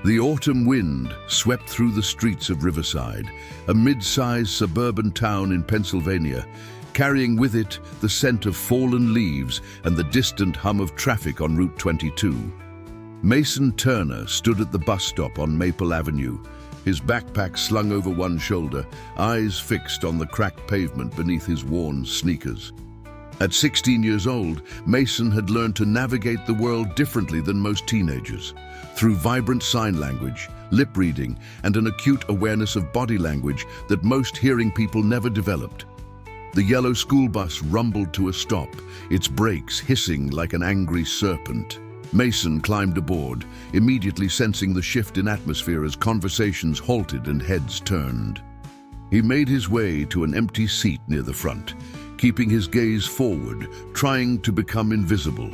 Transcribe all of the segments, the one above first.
The autumn wind swept through the streets of Riverside, a mid-sized suburban town in Pennsylvania, carrying with it the scent of fallen leaves and the distant hum of traffic on Route 22. Mason Turner stood at the bus stop on Maple Avenue, his backpack slung over one shoulder, eyes fixed on the cracked pavement beneath his worn sneakers. At 16 years old, Mason had learned to navigate the world differently than most teenagers, through vibrant sign language, lip reading, and an acute awareness of body language that most hearing people never developed. The yellow school bus rumbled to a stop, its brakes hissing like an angry serpent. Mason climbed aboard, immediately sensing the shift in atmosphere as conversations halted and heads turned. He made his way to an empty seat near the front, keeping his gaze forward, trying to become invisible.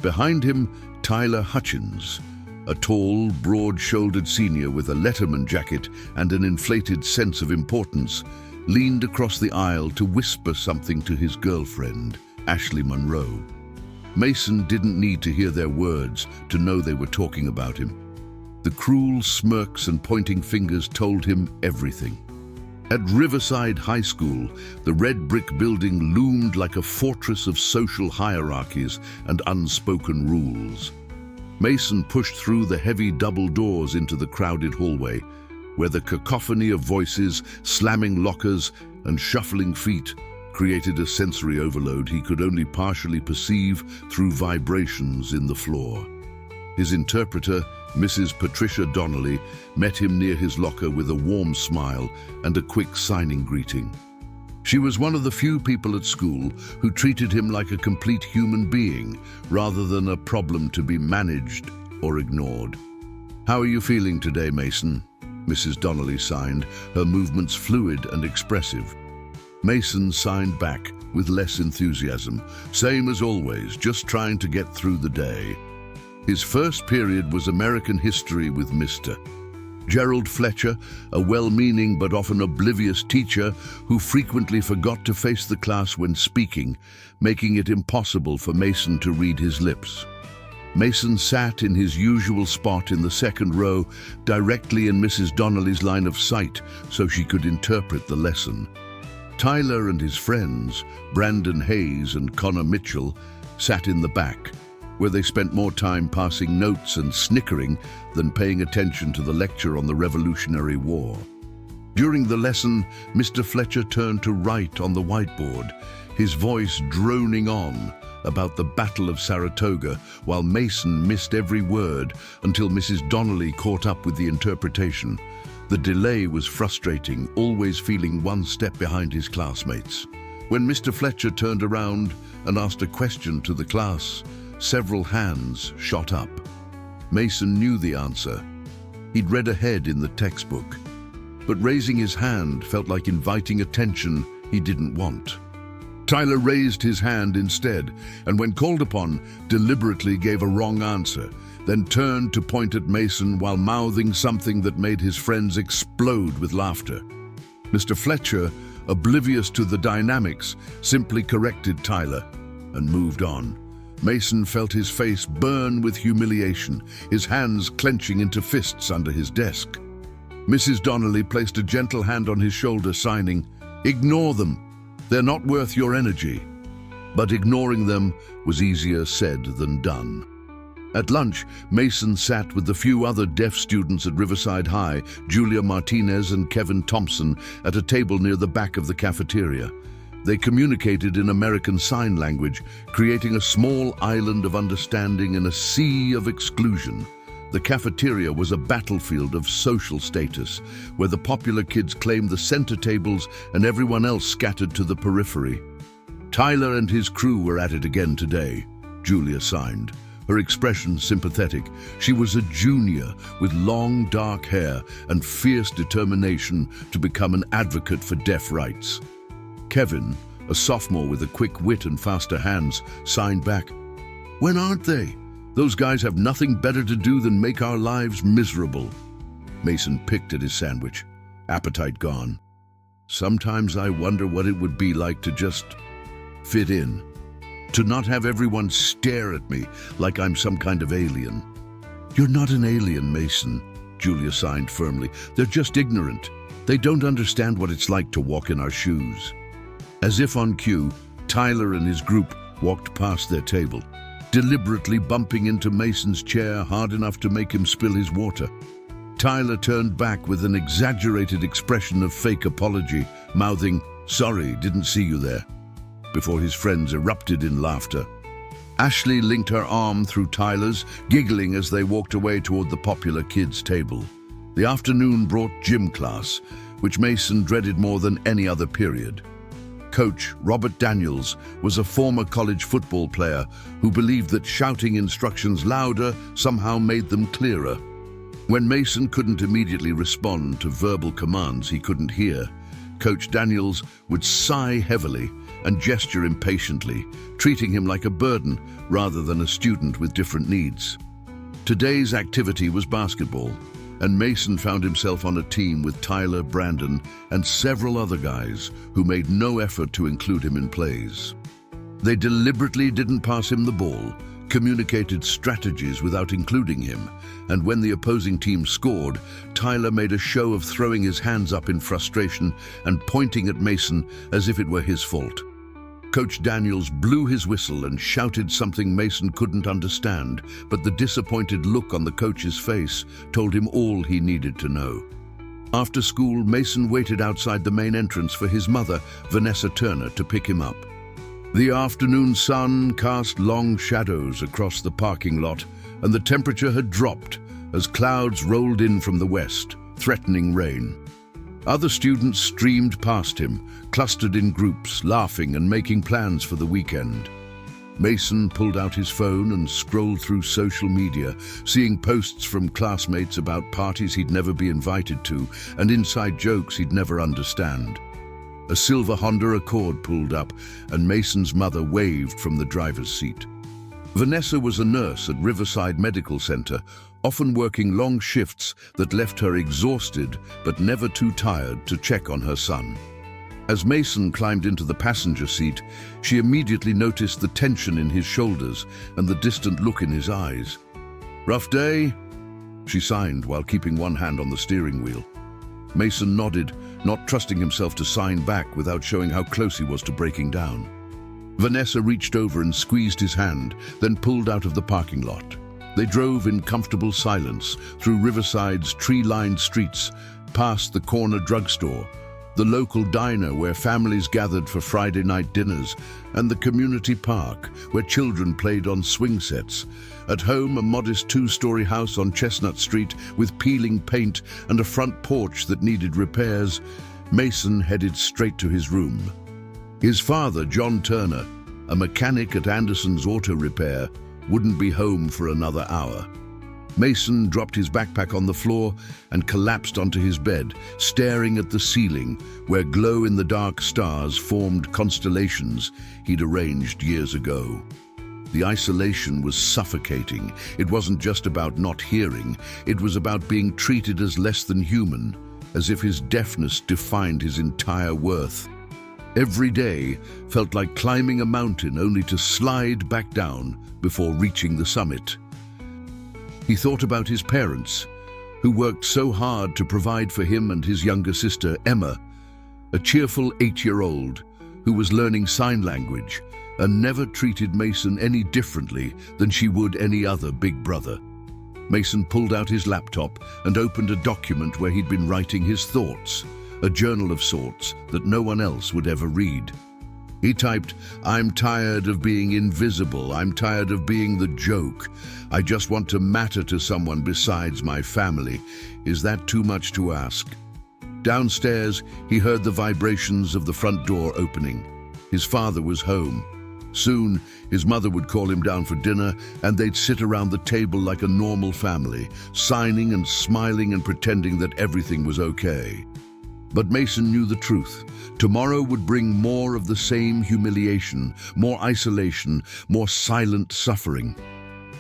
Behind him, Tyler Hutchins, a tall, broad-shouldered senior with a Letterman jacket and an inflated sense of importance, leaned across the aisle to whisper something to his girlfriend, Ashley Monroe. Mason didn't need to hear their words to know they were talking about him. The cruel smirks and pointing fingers told him everything. At Riverside High School, the red brick building loomed like a fortress of social hierarchies and unspoken rules. Mason pushed through the heavy double doors into the crowded hallway, where the cacophony of voices, slamming lockers, and shuffling feet created a sensory overload he could only partially perceive through vibrations in the floor. His interpreter, Mrs. Patricia Donnelly, met him near his locker with a warm smile and a quick signing greeting. She was one of the few people at school who treated him like a complete human being rather than a problem to be managed or ignored. "How are you feeling today, Mason?" Mrs. Donnelly signed, her movements fluid and expressive. Mason signed back with less enthusiasm. "Same as always, just trying to get through the day." His first period was American history with Mr. Gerald Fletcher, a well-meaning but often oblivious teacher who frequently forgot to face the class when speaking, making it impossible for Mason to read his lips. Mason sat in his usual spot in the second row, directly in Mrs. Donnelly's line of sight, so she could interpret the lesson. Tyler and his friends, Brandon Hayes and Connor Mitchell, sat in the back, where they spent more time passing notes and snickering than paying attention to the lecture on the Revolutionary War. During the lesson, Mr. Fletcher turned to write on the whiteboard, his voice droning on about the Battle of Saratoga, while Mason missed every word until Mrs. Donnelly caught up with the interpretation. The delay was frustrating, always feeling one step behind his classmates. When Mr. Fletcher turned around and asked a question to the class, several hands shot up. Mason knew the answer. He'd read ahead in the textbook. But raising his hand felt like inviting attention he didn't want. Tyler raised his hand instead, and when called upon, deliberately gave a wrong answer, then turned to point at Mason while mouthing something that made his friends explode with laughter. Mr. Fletcher, oblivious to the dynamics, simply corrected Tyler and moved on. Mason felt his face burn with humiliation, his hands clenching into fists under his desk. Mrs. Donnelly placed a gentle hand on his shoulder, signing, "Ignore them. They're not worth your energy." But ignoring them was easier said than done. At lunch, Mason sat with the few other deaf students at Riverside High, Julia Martinez and Kevin Thompson, at a table near the back of the cafeteria. They communicated in American Sign Language, creating a small island of understanding in a sea of exclusion. The cafeteria was a battlefield of social status, where the popular kids claimed the center tables and everyone else scattered to the periphery. Tyler and his crew were at it again today, Julia signed, her expression sympathetic. She was a junior with long, dark hair and fierce determination to become an advocate for deaf rights. Kevin, a sophomore with a quick wit and faster hands, signed back, "When aren't they? Those guys have nothing better to do than make our lives miserable." Mason picked at his sandwich, appetite gone. "Sometimes I wonder what it would be like to just fit in, to not have everyone stare at me like I'm some kind of alien." "You're not an alien, Mason," Julia signed firmly. "They're just ignorant. They don't understand what it's like to walk in our shoes." As if on cue, Tyler and his group walked past their table, deliberately bumping into Mason's chair hard enough to make him spill his water. Tyler turned back with an exaggerated expression of fake apology, mouthing, "Sorry, didn't see you there," before his friends erupted in laughter. Ashley linked her arm through Tyler's, giggling as they walked away toward the popular kids' table. The afternoon brought gym class, which Mason dreaded more than any other period. Coach Robert Daniels was a former college football player who believed that shouting instructions louder somehow made them clearer. When Mason couldn't immediately respond to verbal commands he couldn't hear, Coach Daniels would sigh heavily and gesture impatiently, treating him like a burden rather than a student with different needs. Today's activity was basketball, and Mason found himself on a team with Tyler, Brandon, and several other guys who made no effort to include him in plays. They deliberately didn't pass him the ball, communicated strategies without including him, and when the opposing team scored, Tyler made a show of throwing his hands up in frustration and pointing at Mason as if it were his fault. Coach Daniels blew his whistle and shouted something Mason couldn't understand, but the disappointed look on the coach's face told him all he needed to know. After school, Mason waited outside the main entrance for his mother, Vanessa Turner, to pick him up. The afternoon sun cast long shadows across the parking lot, and the temperature had dropped as clouds rolled in from the west, threatening rain. Other students streamed past him, clustered in groups, laughing and making plans for the weekend. Mason pulled out his phone and scrolled through social media, seeing posts from classmates about parties he'd never be invited to and inside jokes he'd never understand. A silver Honda Accord pulled up, and Mason's mother waved from the driver's seat. Vanessa was a nurse at Riverside Medical Center, often working long shifts that left her exhausted but never too tired to check on her son. As Mason climbed into the passenger seat, she immediately noticed the tension in his shoulders and the distant look in his eyes. "Rough day?" she signed while keeping one hand on the steering wheel. Mason nodded, not trusting himself to sign back without showing how close he was to breaking down. Vanessa reached over and squeezed his hand, then pulled out of the parking lot. They drove in comfortable silence through Riverside's tree-lined streets, past the corner drugstore, the local diner where families gathered for Friday night dinners, and the community park where children played on swing sets. At home, a modest two-story house on Chestnut Street with peeling paint and a front porch that needed repairs, Mason headed straight to his room. His father, John Turner, a mechanic at Anderson's Auto Repair, wouldn't be home for another hour. Mason dropped his backpack on the floor and collapsed onto his bed, staring at the ceiling where glow-in-the-dark stars formed constellations he'd arranged years ago. The isolation was suffocating. It wasn't just about not hearing, it was about being treated as less than human, as if his deafness defined his entire worth. Every day felt like climbing a mountain only to slide back down before reaching the summit. He thought about his parents, who worked so hard to provide for him and his younger sister, Emma, a cheerful 8-year-old who was learning sign language and never treated Mason any differently than she would any other big brother. Mason pulled out his laptop and opened a document where he'd been writing his thoughts, a journal of sorts that no one else would ever read. He typed, "I'm tired of being invisible. I'm tired of being the joke. I just want to matter to someone besides my family. Is that too much to ask?" Downstairs, he heard the vibrations of the front door opening. His father was home. Soon, his mother would call him down for dinner, and they'd sit around the table like a normal family, signing and smiling and pretending that everything was okay. But Mason knew the truth. Tomorrow would bring more of the same humiliation, more isolation, more silent suffering.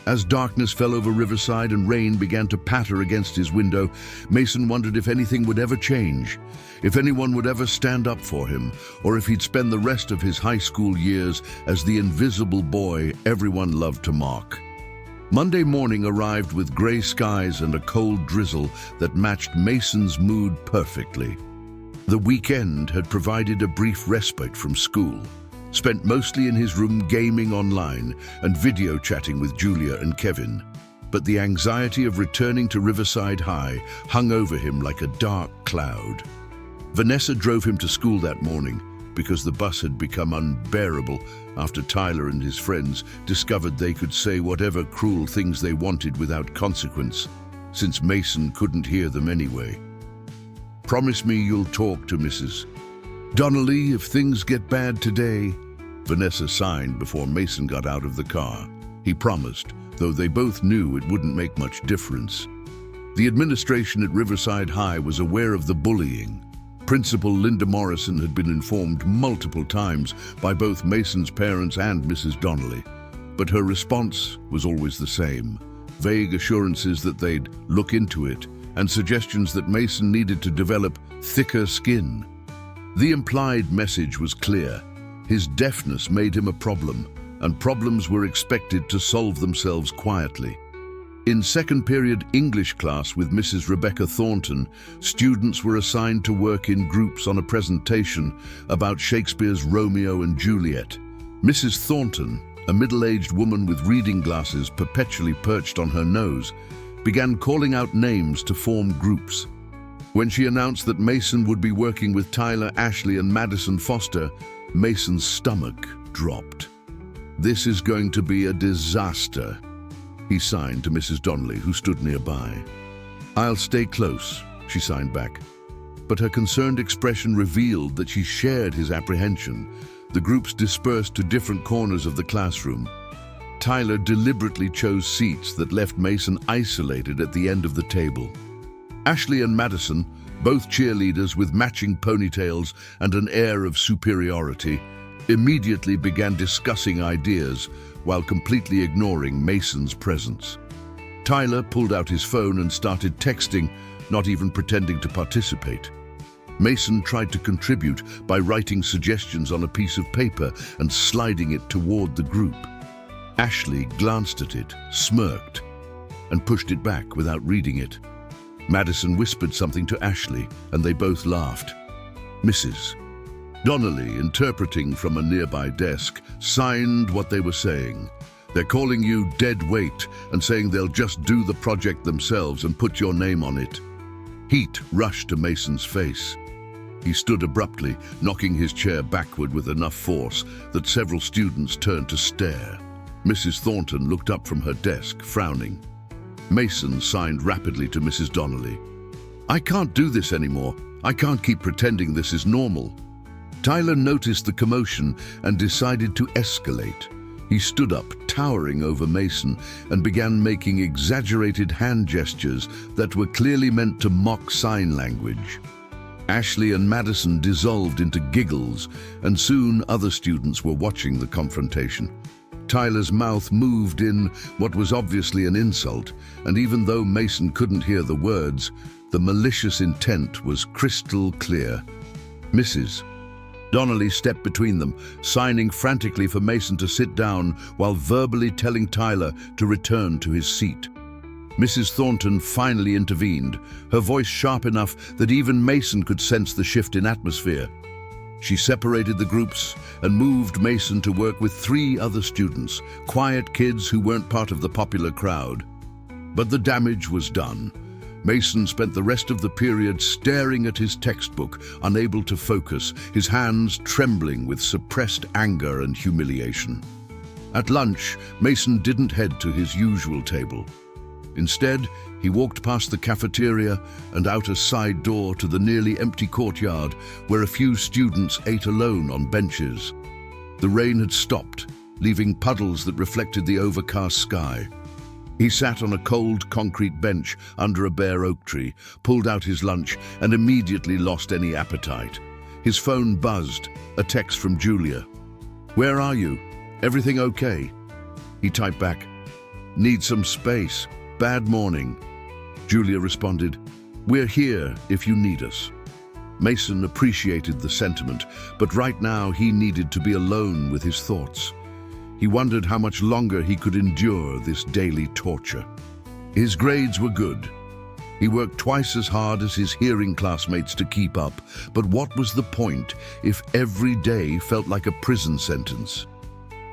As darkness fell over Riverside and rain began to patter against his window, Mason wondered if anything would ever change, if anyone would ever stand up for him, or if he'd spend the rest of his high school years as the invisible boy everyone loved to mock. Monday morning arrived with grey skies and a cold drizzle that matched Mason's mood perfectly. The weekend had provided a brief respite from school, spent mostly in his room gaming online and video chatting with Julia and Kevin. But the anxiety of returning to Riverside High hung over him like a dark cloud. Vanessa drove him to school that morning because the bus had become unbearable after Tyler and his friends discovered they could say whatever cruel things they wanted without consequence, since Mason couldn't hear them anyway. "Promise me you'll talk to Mrs. Donnelly if things get bad today," Vanessa signed before Mason got out of the car. He promised, though they both knew it wouldn't make much difference. The administration at Riverside High was aware of the bullying. Principal Linda Morrison had been informed multiple times by both Mason's parents and Mrs. Donnelly, but her response was always the same: vague assurances that they'd look into it and suggestions that Mason needed to develop thicker skin. The implied message was clear: his deafness made him a problem, and problems were expected to solve themselves quietly. In second period English class with Mrs. Rebecca Thornton, students were assigned to work in groups on a presentation about Shakespeare's Romeo and Juliet. Mrs. Thornton, a middle-aged woman with reading glasses perpetually perched on her nose, began calling out names to form groups. When she announced that Mason would be working with Tyler, Ashley, and Madison Foster, Mason's stomach dropped. "This is going to be a disaster," he signed to Mrs. Donnelly, who stood nearby. "I'll stay close," she signed back. But her concerned expression revealed that she shared his apprehension. The groups dispersed to different corners of the classroom. Tyler deliberately chose seats that left Mason isolated at the end of the table. Ashley and Madison, both cheerleaders with matching ponytails and an air of superiority, immediately began discussing ideas while completely ignoring Mason's presence. Tyler pulled out his phone and started texting, not even pretending to participate. Mason tried to contribute by writing suggestions on a piece of paper and sliding it toward the group. Ashley glanced at it, smirked, and pushed it back without reading it. Madison whispered something to Ashley, and they both laughed. Mrs. Donnelly, interpreting from a nearby desk, signed what they were saying. "They're calling you dead weight and saying they'll just do the project themselves and put your name on it." Heat rushed to Mason's face. He stood abruptly, knocking his chair backward with enough force that several students turned to stare. Mrs. Thornton looked up from her desk, frowning. Mason signed rapidly to Mrs. Donnelly. "I can't do this anymore. I can't keep pretending this is normal." Tyler noticed the commotion and decided to escalate. He stood up, towering over Mason, and began making exaggerated hand gestures that were clearly meant to mock sign language. Ashley and Madison dissolved into giggles, and soon other students were watching the confrontation. Tyler's mouth moved in what was obviously an insult, and even though Mason couldn't hear the words, the malicious intent was crystal clear. Mrs. Donnelly stepped between them, signing frantically for Mason to sit down while verbally telling Tyler to return to his seat. Mrs. Thornton finally intervened, her voice sharp enough that even Mason could sense the shift in atmosphere. She separated the groups and moved Mason to work with 3 other students, quiet kids who weren't part of the popular crowd. But the damage was done. Mason spent the rest of the period staring at his textbook, unable to focus, his hands trembling with suppressed anger and humiliation. At lunch, Mason didn't head to his usual table. Instead, he walked past the cafeteria and out a side door to the nearly empty courtyard where a few students ate alone on benches. The rain had stopped, leaving puddles that reflected the overcast sky. He sat on a cold concrete bench under a bare oak tree, pulled out his lunch, and immediately lost any appetite. His phone buzzed, a text from Julia. "Where are you? Everything okay?" He typed back, "Need some space. Bad morning." Julia responded, "We're here if you need us." Mason appreciated the sentiment, but right now he needed to be alone with his thoughts. He wondered how much longer he could endure this daily torture. His grades were good. He worked twice as hard as his hearing classmates to keep up, but what was the point if every day felt like a prison sentence?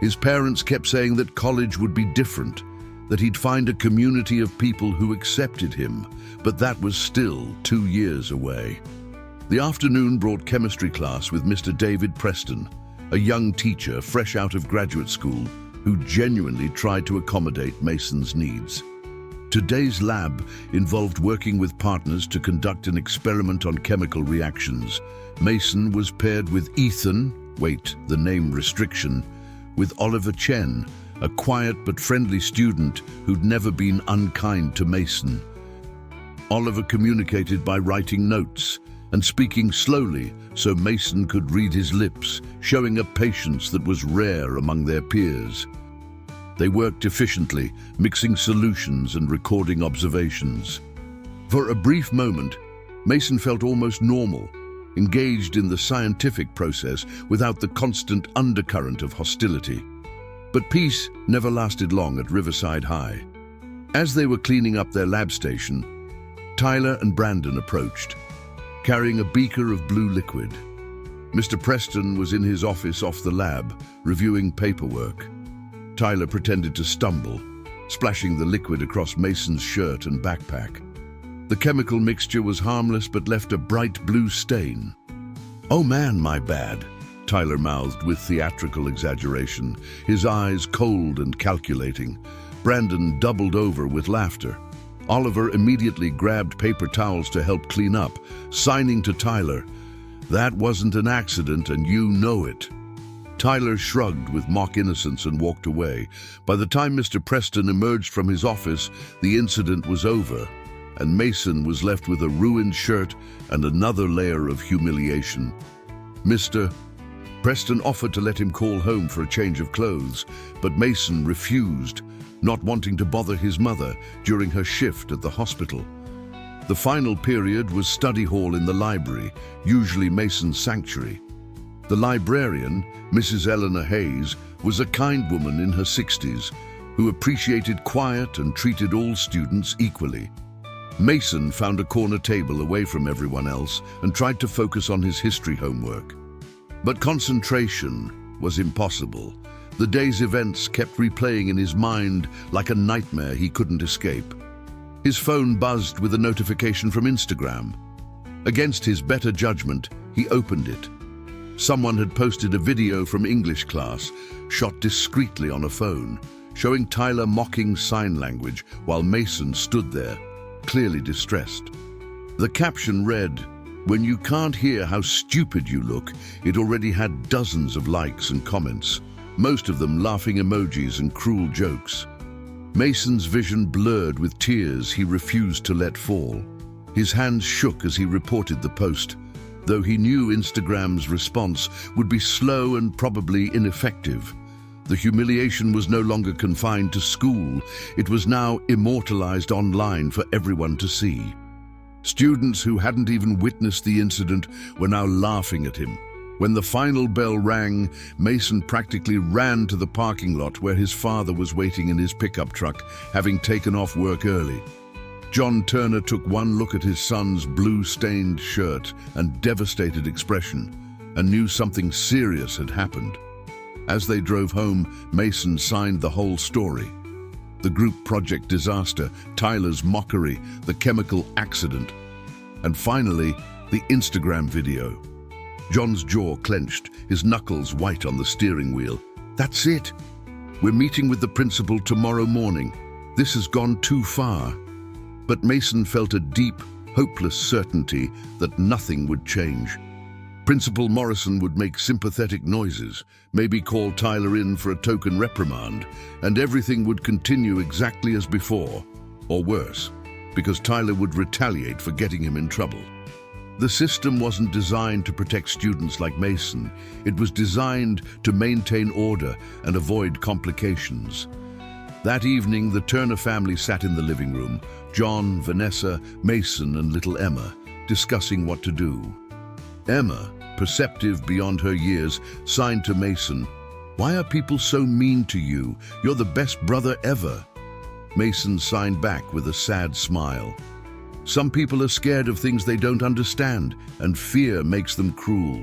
His parents kept saying that college would be different, that he'd find a community of people who accepted him, but that was still 2 years away. The afternoon brought chemistry class with Mr. David Preston, a young teacher fresh out of graduate school who genuinely tried to accommodate Mason's needs. Today's lab involved working with partners to conduct an experiment on chemical reactions. Mason was paired with Ethan, the name restriction, with Oliver Chen, a quiet but friendly student who'd never been unkind to Mason. Oliver communicated by writing notes and speaking slowly so Mason could read his lips, showing a patience that was rare among their peers. They worked efficiently, mixing solutions and recording observations. For a brief moment, Mason felt almost normal, engaged in the scientific process without the constant undercurrent of hostility. But peace never lasted long at Riverside High. As they were cleaning up their lab station, Tyler and Brandon approached, carrying a beaker of blue liquid. Mr. Preston was in his office off the lab, reviewing paperwork. Tyler pretended to stumble, splashing the liquid across Mason's shirt and backpack. The chemical mixture was harmless but left a bright blue stain. "Oh man, my bad," Tyler mouthed with theatrical exaggeration, his eyes cold and calculating. Brandon doubled over with laughter. Oliver immediately grabbed paper towels to help clean up, signing to Tyler, "That wasn't an accident and you know it." Tyler shrugged with mock innocence and walked away. By the time Mr. Preston emerged from his office, the incident was over, and Mason was left with a ruined shirt and another layer of humiliation. Mr. Preston offered to let him call home for a change of clothes, but Mason refused, not wanting to bother his mother during her shift at the hospital. The final period was study hall in the library, usually Mason's sanctuary. The librarian, Mrs. Eleanor Hayes, was a kind woman in her 60s who appreciated quiet and treated all students equally. Mason found a corner table away from everyone else and tried to focus on his history homework. But concentration was impossible. The day's events kept replaying in his mind like a nightmare he couldn't escape. His phone buzzed with a notification from Instagram. Against his better judgment, he opened it. Someone had posted a video from English class, shot discreetly on a phone, showing Tyler mocking sign language while Mason stood there, clearly distressed. The caption read, "When you can't hear how stupid you look," it already had dozens of likes and comments, most of them laughing emojis and cruel jokes. Mason's vision blurred with tears he refused to let fall. His hands shook as he reported the post, though he knew Instagram's response would be slow and probably ineffective. The humiliation was no longer confined to school, it was now immortalized online for everyone to see. Students who hadn't even witnessed the incident were now laughing at him. When the final bell rang, Mason practically ran to the parking lot where his father was waiting in his pickup truck, having taken off work early. John Turner took one look at his son's blue-stained shirt and devastated expression, and knew something serious had happened. As they drove home, Mason signed the whole story. The group project disaster, Tyler's mockery, the chemical accident, and finally, the Instagram video. John's jaw clenched, his knuckles white on the steering wheel. "That's it. We're meeting with the principal tomorrow morning. This has gone too far." But Mason felt a deep, hopeless certainty that nothing would change. Principal Morrison would make sympathetic noises, maybe call Tyler in for a token reprimand, and everything would continue exactly as before, or worse, because Tyler would retaliate for getting him in trouble. The system wasn't designed to protect students like Mason. It was designed to maintain order and avoid complications. That evening, the Turner family sat in the living room, John, Vanessa, Mason, and little Emma, discussing what to do. Emma, perceptive beyond her years, signed to Mason, Why are people so mean to you? You're the best brother ever." Mason signed back with a sad smile. "Some people are scared of things they don't understand, and fear makes them cruel."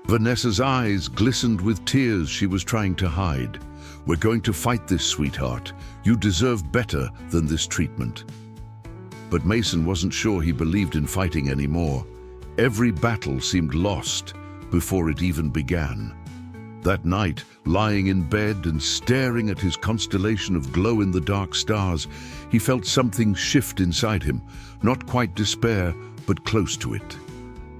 Vanessa's eyes glistened with tears she was trying to hide. "We're going to fight this, sweetheart. You deserve better than this treatment." But Mason wasn't sure he believed in fighting anymore. Every battle seemed lost before it even began. That night, lying in bed and staring at his constellation of glow-in-the-dark stars, he felt something shift inside him, not quite despair, but close to it.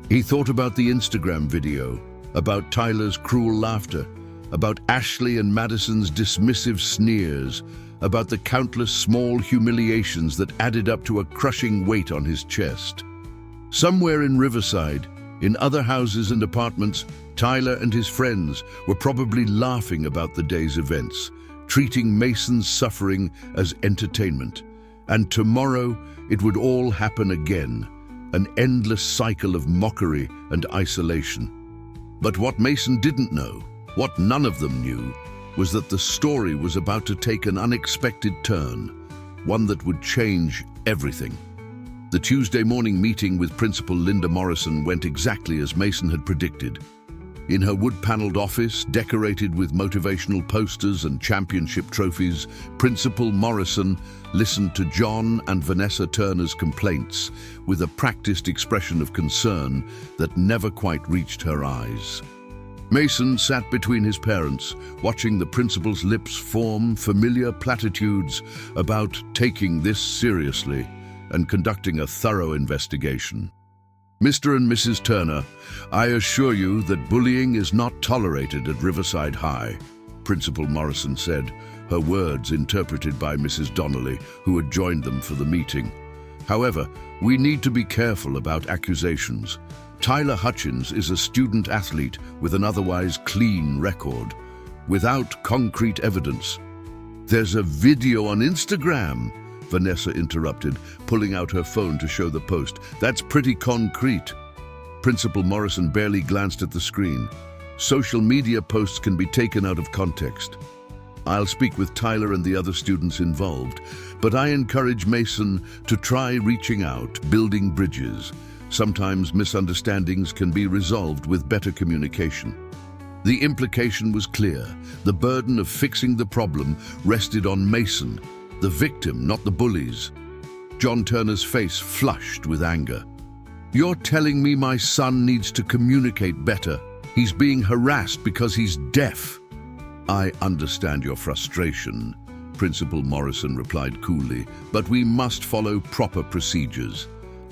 He thought about the Instagram video, about Tyler's cruel laughter, about Ashley and Madison's dismissive sneers, about the countless small humiliations that added up to a crushing weight on his chest. Somewhere in Riverside, in other houses and apartments, Tyler and his friends were probably laughing about the day's events, treating Mason's suffering as entertainment. And tomorrow, it would all happen again, an endless cycle of mockery and isolation. But what Mason didn't know, what none of them knew, was that the story was about to take an unexpected turn, one that would change everything. The Tuesday morning meeting with Principal Linda Morrison went exactly as Mason had predicted. In her wood-paneled office, decorated with motivational posters and championship trophies, Principal Morrison listened to John and Vanessa Turner's complaints with a practiced expression of concern that never quite reached her eyes. Mason sat between his parents, watching the principal's lips form familiar platitudes about taking this seriously and conducting a thorough investigation. "Mr. and Mrs. Turner, I assure you that bullying is not tolerated at Riverside High," Principal Morrison said, her words interpreted by Mrs. Donnelly, who had joined them for the meeting. "However, we need to be careful about accusations. Tyler Hutchins is a student athlete with an otherwise clean record, without concrete evidence." "There's a video on Instagram," Vanessa interrupted, pulling out her phone to show the post. "That's pretty concrete." Principal Morrison barely glanced at the screen. "Social media posts can be taken out of context. I'll speak with Tyler and the other students involved, but I encourage Mason to try reaching out, building bridges. Sometimes misunderstandings can be resolved with better communication." The implication was clear. The burden of fixing the problem rested on Mason, the victim, not the bullies. John Turner's face flushed with anger. "You're telling me my son needs to communicate better? He's being harassed because he's deaf." "I understand your frustration," Principal Morrison replied coolly, "but we must follow proper procedures.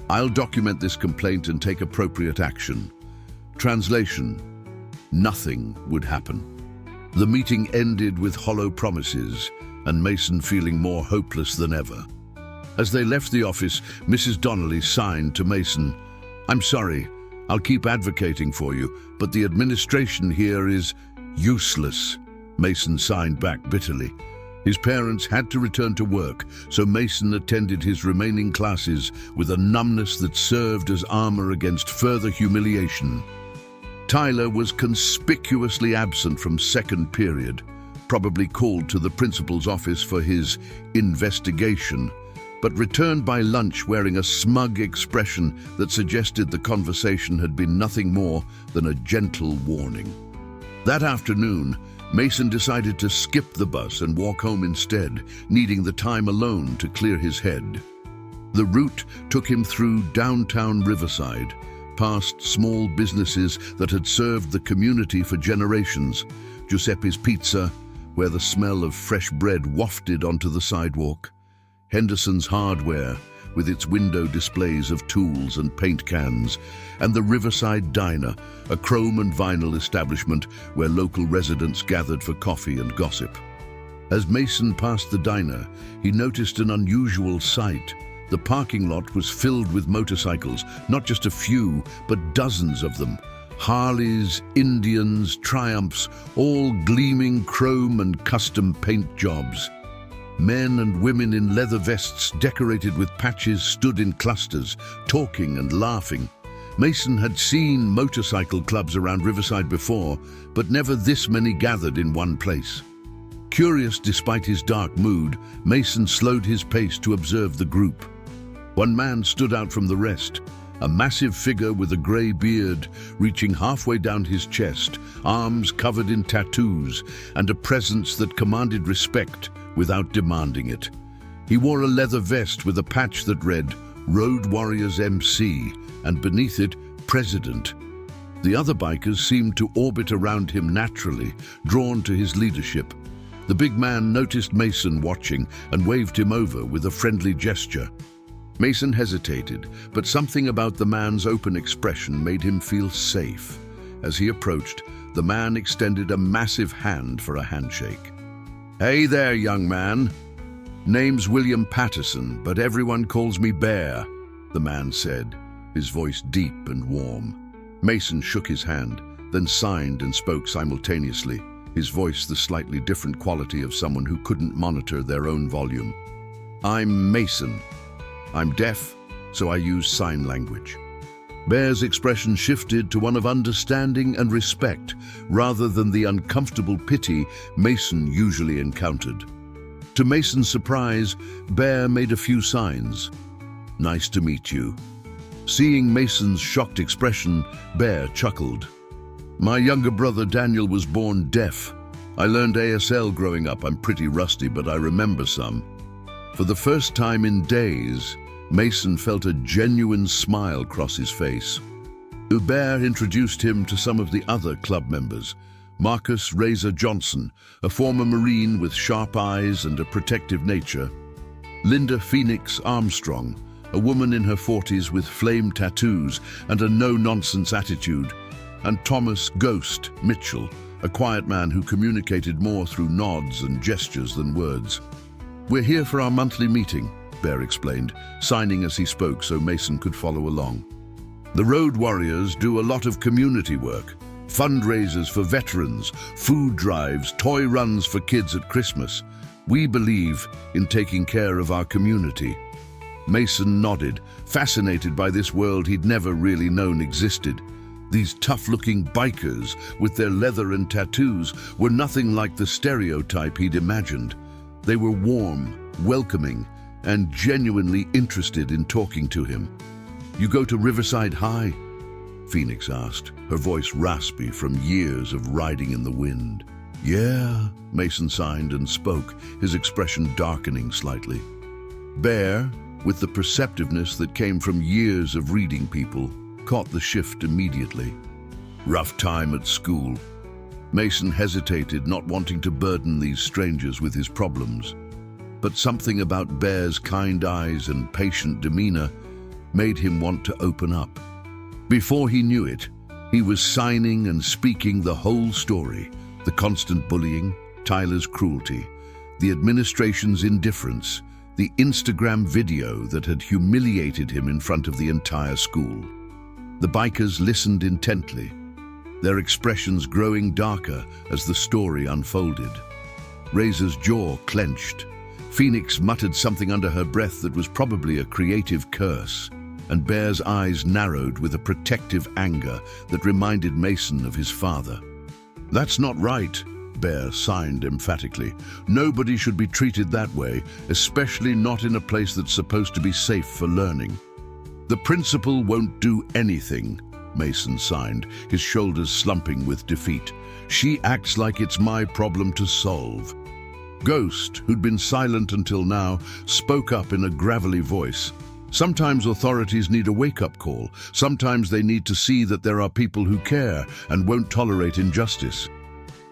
I'll document this complaint and take appropriate action." Translation: nothing would happen. The meeting ended with hollow promises, and Mason feeling more hopeless than ever. As they left the office, Mrs. Donnelly signed to Mason, "I'm sorry, I'll keep advocating for you, but the administration here is useless." Mason signed back bitterly. His parents had to return to work, so Mason attended his remaining classes with a numbness that served as armor against further humiliation. Tyler was conspicuously absent from second period, probably called to the principal's office for his investigation, but returned by lunch wearing a smug expression that suggested the conversation had been nothing more than a gentle warning. That afternoon, Mason decided to skip the bus and walk home instead, needing the time alone to clear his head. The route took him through downtown Riverside, past small businesses that had served the community for generations. Giuseppe's Pizza, where the smell of fresh bread wafted onto the sidewalk. Henderson's Hardware, with its window displays of tools and paint cans, and the Riverside Diner, a chrome and vinyl establishment where local residents gathered for coffee and gossip. As Mason passed the diner, he noticed an unusual sight. The parking lot was filled with motorcycles, not just a few, but dozens of them. Harleys, Indians, Triumphs, all gleaming chrome and custom paint jobs. Men and women in leather vests decorated with patches stood in clusters, talking and laughing. Mason had seen motorcycle clubs around Riverside before, but never this many gathered in one place. Curious despite his dark mood, Mason slowed his pace to observe the group. One man stood out from the rest, a massive figure with a grey beard reaching halfway down his chest, arms covered in tattoos, and a presence that commanded respect without demanding it. He wore a leather vest with a patch that read, Road Warriors MC, and beneath it, President. The other bikers seemed to orbit around him naturally, drawn to his leadership. The big man noticed Mason watching and waved him over with a friendly gesture. Mason hesitated, but something about the man's open expression made him feel safe. As he approached, the man extended a massive hand for a handshake. "Hey there, young man. Name's William Patterson, but everyone calls me Bear," the man said, his voice deep and warm. Mason shook his hand, then signed and spoke simultaneously, his voice the slightly different quality of someone who couldn't monitor their own volume. "I'm Mason. I'm deaf, so I use sign language." Bear's expression shifted to one of understanding and respect, rather than the uncomfortable pity Mason usually encountered. To Mason's surprise, Bear made a few signs. "Nice to meet you." Seeing Mason's shocked expression, Bear chuckled. "My younger brother Daniel was born deaf. I learned ASL growing up. I'm pretty rusty, but I remember some." For the first time in days, Mason felt a genuine smile cross his face. Bear introduced him to some of the other club members. Marcus Razor Johnson, a former Marine with sharp eyes and a protective nature. Linda Phoenix Armstrong, a woman in her 40s with flame tattoos and a no-nonsense attitude. And Thomas Ghost Mitchell, a quiet man who communicated more through nods and gestures than words. "We're here for our monthly meeting," Bear explained, signing as he spoke so Mason could follow along. "The Road Warriors do a lot of community work. Fundraisers for veterans, food drives, toy runs for kids at Christmas. We believe in taking care of our community." Mason nodded, fascinated by this world he'd never really known existed. These tough-looking bikers with their leather and tattoos were nothing like the stereotype he'd imagined. They were warm, welcoming, and genuinely interested in talking to him. "You go to Riverside High?" Phoenix asked, her voice raspy from years of riding in the wind. "Yeah," Mason signed and spoke, his expression darkening slightly. Bear, with the perceptiveness that came from years of reading people, caught the shift immediately. "Rough time at school." Mason hesitated, not wanting to burden these strangers with his problems. But something about Bear's kind eyes and patient demeanor made him want to open up. Before he knew it, he was signing and speaking the whole story: the constant bullying, Tyler's cruelty, the administration's indifference, the Instagram video that had humiliated him in front of the entire school. The bikers listened intently, their expressions growing darker as the story unfolded. Razor's jaw clenched. Phoenix muttered something under her breath that was probably a creative curse, and Bear's eyes narrowed with a protective anger that reminded Mason of his father. "That's not right," Bear signed emphatically. "Nobody should be treated that way, especially not in a place that's supposed to be safe for learning." "The principal won't do anything," Mason signed, his shoulders slumping with defeat. "She acts like it's my problem to solve." Ghost, who'd been silent until now, spoke up in a gravelly voice. "Sometimes authorities need a wake-up call. Sometimes they need to see that there are people who care and won't tolerate injustice."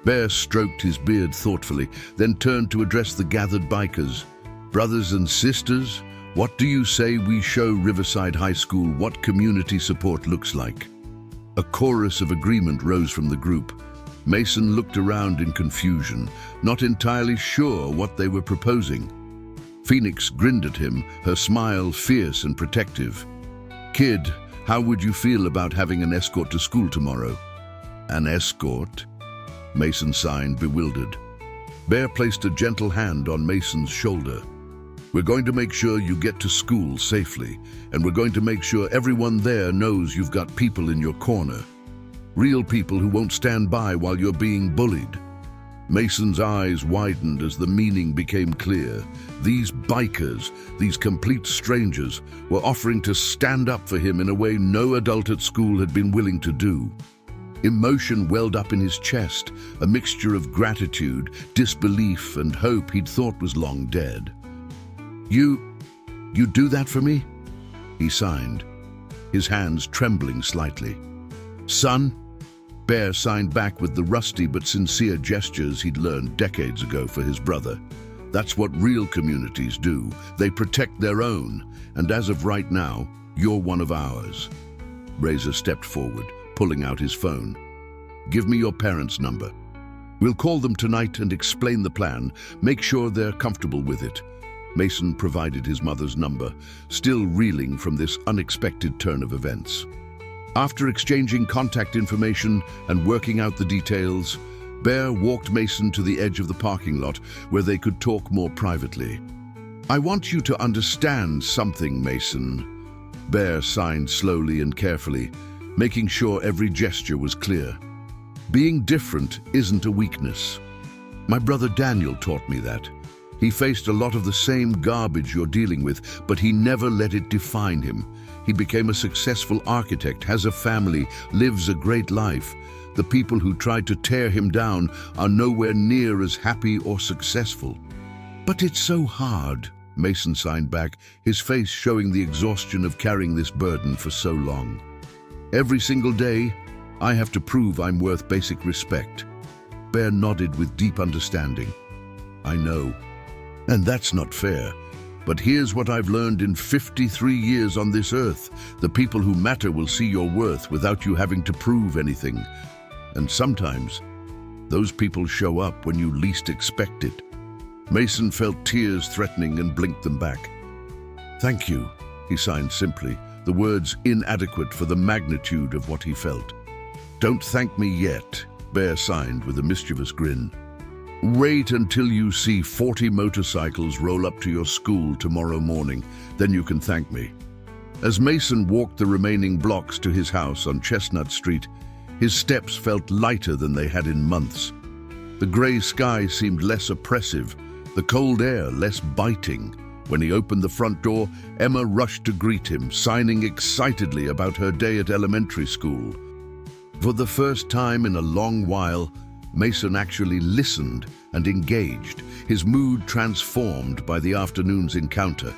Bear stroked his beard thoughtfully, then turned to address the gathered bikers. "Brothers and sisters, what do you say we show Riverside High School what community support looks like?" A chorus of agreement rose from the group. Mason looked around in confusion, not entirely sure what they were proposing. Phoenix grinned at him, her smile fierce and protective. "Kid, how would you feel about having an escort to school tomorrow?" "An escort?" Mason signed, bewildered. Bear placed a gentle hand on Mason's shoulder. We're going to make sure you get to school safely, and we're going to make sure everyone there knows you've got people in your corner. Real people who won't stand by while you're being bullied." Mason's eyes widened as the meaning became clear. These bikers, these complete strangers, were offering to stand up for him in a way no adult at school had been willing to do. Emotion welled up in his chest, a mixture of gratitude, disbelief, and hope he'd thought was long dead. You do that for me?" he signed, his hands trembling slightly. "Son?" Bear signed back with the rusty but sincere gestures he'd learned decades ago for his brother. That's what real communities do. They protect their own, and as of right now, you're one of ours. Razor stepped forward, pulling out his phone. "Give me your parents' number. We'll call them tonight and explain the plan. Make sure they're comfortable with it." Mason provided his mother's number, still reeling from this unexpected turn of events. After exchanging contact information and working out the details, Bear walked Mason to the edge of the parking lot where they could talk more privately. "I want you to understand something, Mason." Bear signed slowly and carefully, making sure every gesture was clear. "Being different isn't a weakness. My brother Daniel taught me that. He faced a lot of the same garbage you're dealing with, but he never let it define him. He became a successful architect, has a family, lives a great life. The people who tried to tear him down are nowhere near as happy or successful." "But it's so hard," Mason signed back, his face showing the exhaustion of carrying this burden for so long. "Every single day, I have to prove I'm worth basic respect." Bear nodded with deep understanding. "I know, and that's not fair. But here's what I've learned in 53 years on this earth. The people who matter will see your worth without you having to prove anything. And sometimes, those people show up when you least expect it." Mason felt tears threatening and blinked them back. "Thank you," he signed simply, the words inadequate for the magnitude of what he felt. "Don't thank me yet," Bear signed with a mischievous grin. "Wait until you see 40 motorcycles roll up to your school tomorrow morning, then you can thank me." As Mason walked the remaining blocks to his house on Chestnut Street, his steps felt lighter than they had in months. The gray sky seemed less oppressive, the cold air less biting. When he opened the front door, Emma rushed to greet him, signing excitedly about her day at elementary school. For the first time in a long while, Mason actually listened and engaged, his mood transformed by the afternoon's encounter.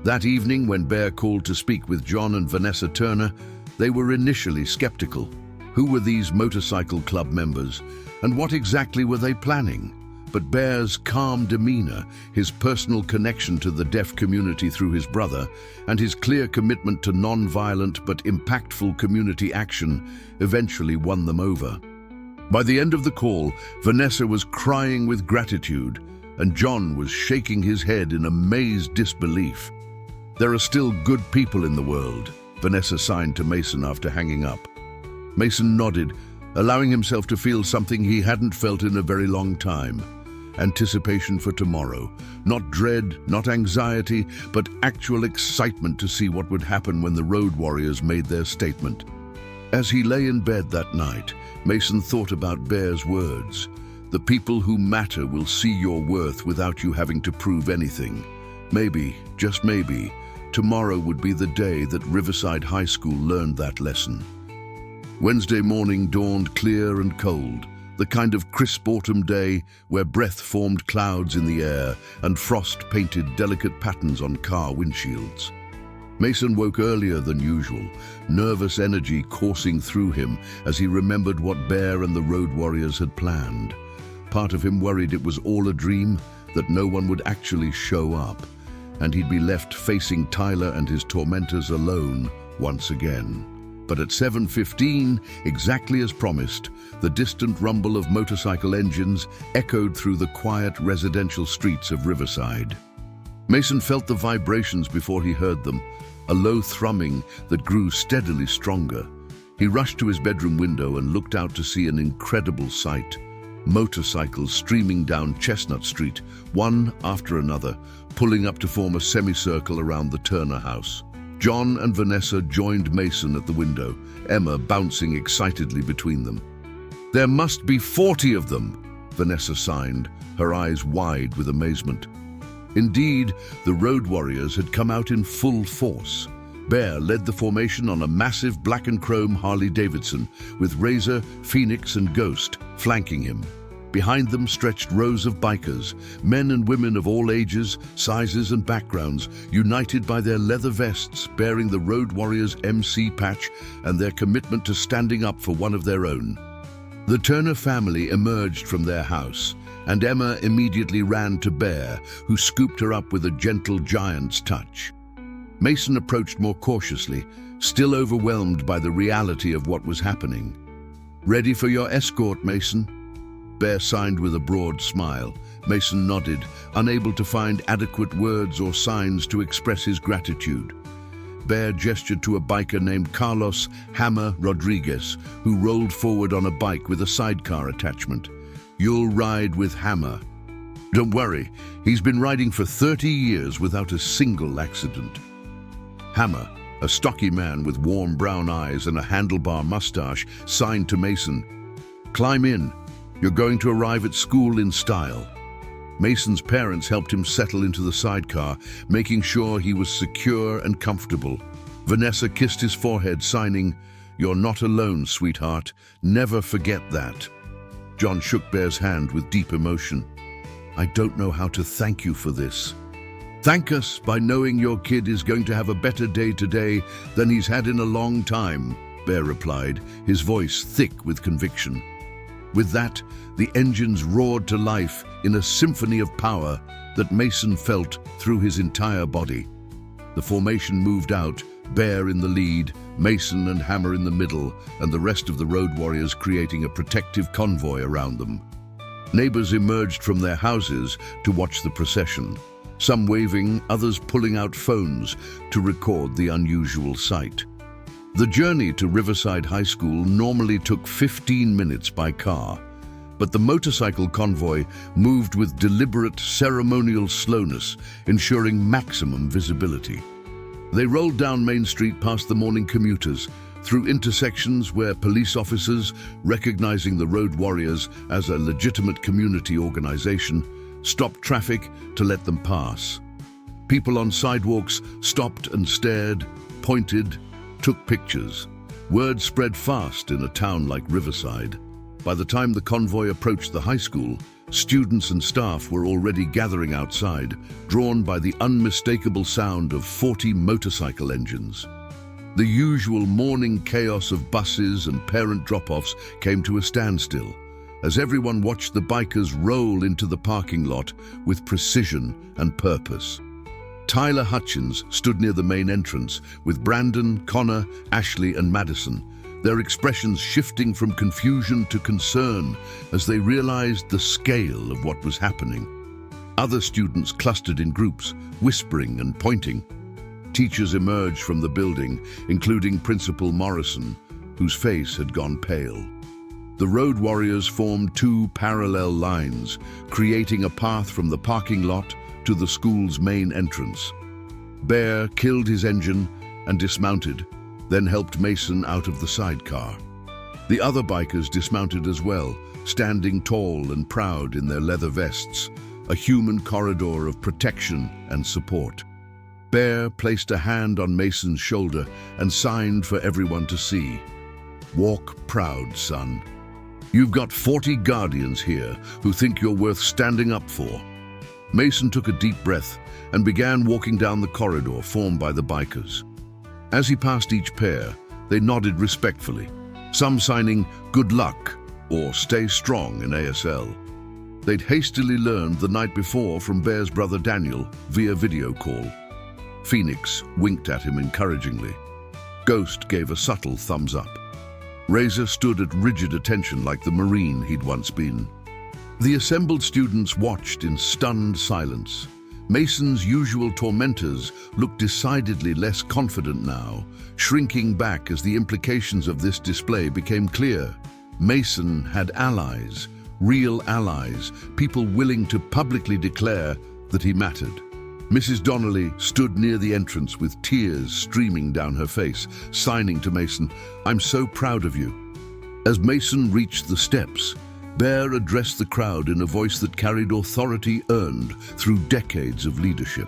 That evening, when Bear called to speak with John and Vanessa Turner, they were initially skeptical. Who were these motorcycle club members, and what exactly were they planning? But Bear's calm demeanor, his personal connection to the deaf community through his brother, and his clear commitment to non-violent but impactful community action eventually won them over. By the end of the call, Vanessa was crying with gratitude, and John was shaking his head in amazed disbelief. "There are still good people in the world," Vanessa signed to Mason after hanging up. Mason nodded, allowing himself to feel something he hadn't felt in a very long time. Anticipation for tomorrow. Not dread, not anxiety, but actual excitement to see what would happen when the road warriors made their statement. As he lay in bed that night, Mason thought about Bear's words. "The people who matter will see your worth without you having to prove anything." Maybe, just maybe, tomorrow would be the day that Riverside High School learned that lesson. Wednesday morning dawned clear and cold, the kind of crisp autumn day where breath formed clouds in the air and frost painted delicate patterns on car windshields. Mason woke earlier than usual, nervous energy coursing through him as he remembered what Bear and the road warriors had planned. Part of him worried it was all a dream, that no one would actually show up, and he'd be left facing Tyler and his tormentors alone once again. But at 7:15, exactly as promised, the distant rumble of motorcycle engines echoed through the quiet residential streets of Riverside. Mason felt the vibrations before he heard them, a low thrumming that grew steadily stronger. He rushed to his bedroom window and looked out to see an incredible sight. motorcycles streaming down Chestnut Street, one after another, pulling up to form a semicircle around the Turner house. John and Vanessa joined Mason at the window, Emma bouncing excitedly between them. "There must be 40 of them," Vanessa signed, her eyes wide with amazement. Indeed, the Road Warriors had come out in full force. Bear led the formation on a massive black and chrome Harley-Davidson, with Razor, Phoenix and Ghost flanking him. Behind them stretched rows of bikers, men and women of all ages, sizes and backgrounds, united by their leather vests bearing the Road Warriors MC patch and their commitment to standing up for one of their own. The Turner family emerged from their house, and Emma immediately ran to Bear, who scooped her up with a gentle giant's touch. Mason approached more cautiously, still overwhelmed by the reality of what was happening. "Ready for your escort, Mason?" Bear signed with a broad smile. Mason nodded, unable to find adequate words or signs to express his gratitude. Bear gestured to a biker named Carlos "Hammer" Rodriguez, who rolled forward on a bike with a sidecar attachment. "You'll ride with Hammer. Don't worry, he's been riding for 30 years without a single accident." Hammer, a stocky man with warm brown eyes and a handlebar mustache, signed to Mason. "Climb in. You're going to arrive at school in style." Mason's parents helped him settle into the sidecar, making sure he was secure and comfortable. Vanessa kissed his forehead, signing, "You're not alone, sweetheart. Never forget that." John shook Bear's hand with deep emotion. "I don't know how to thank you for this." "Thank us by knowing your kid is going to have a better day today than he's had in a long time," Bear replied, his voice thick with conviction. With that, the engines roared to life in a symphony of power that Mason felt through his entire body. The formation moved out, Bear in the lead, Mason and Hammer in the middle, and the rest of the Road Warriors creating a protective convoy around them. Neighbors emerged from their houses to watch the procession, some waving, others pulling out phones to record the unusual sight. The journey to Riverside High School normally took 15 minutes by car, but the motorcycle convoy moved with deliberate ceremonial slowness, ensuring maximum visibility. They rolled down Main Street past the morning commuters, through intersections where police officers, recognizing the Road Warriors as a legitimate community organization, stopped traffic to let them pass. People on sidewalks stopped and stared, pointed, took pictures. Word spread fast in a town like Riverside. By the time the convoy approached the high school, students and staff were already gathering outside, drawn by the unmistakable sound of 40 motorcycle engines. The usual morning chaos of buses and parent drop-offs came to a standstill, as everyone watched the bikers roll into the parking lot with precision and purpose. Tyler Hutchins stood near the main entrance with Brandon, Connor, Ashley and Madison, their expressions shifting from confusion to concern as they realized the scale of what was happening. Other students clustered in groups, whispering and pointing. Teachers emerged from the building, including Principal Morrison, whose face had gone pale. The Road Warriors formed two parallel lines, creating a path from the parking lot to the school's main entrance. Bear killed his engine and dismounted, then helped Mason out of the sidecar. The other bikers dismounted as well, standing tall and proud in their leather vests, a human corridor of protection and support. Bear placed a hand on Mason's shoulder and signed for everyone to see. "Walk proud, son. You've got 40 guardians here who think you're worth standing up for." Mason took a deep breath and began walking down the corridor formed by the bikers. As he passed each pair, they nodded respectfully, some signing "good luck" or "stay strong" in ASL. They'd hastily learned the night before from Bear's brother Daniel via video call. Phoenix winked at him encouragingly. Ghost gave a subtle thumbs up. Razor stood at rigid attention like the Marine he'd once been. The assembled students watched in stunned silence. Mason's usual tormentors looked decidedly less confident now, shrinking back as the implications of this display became clear. Mason had allies, real allies, people willing to publicly declare that he mattered. Mrs. Donnelly stood near the entrance with tears streaming down her face, signing to Mason, "I'm so proud of you." As Mason reached the steps, Bear addressed the crowd in a voice that carried authority earned through decades of leadership.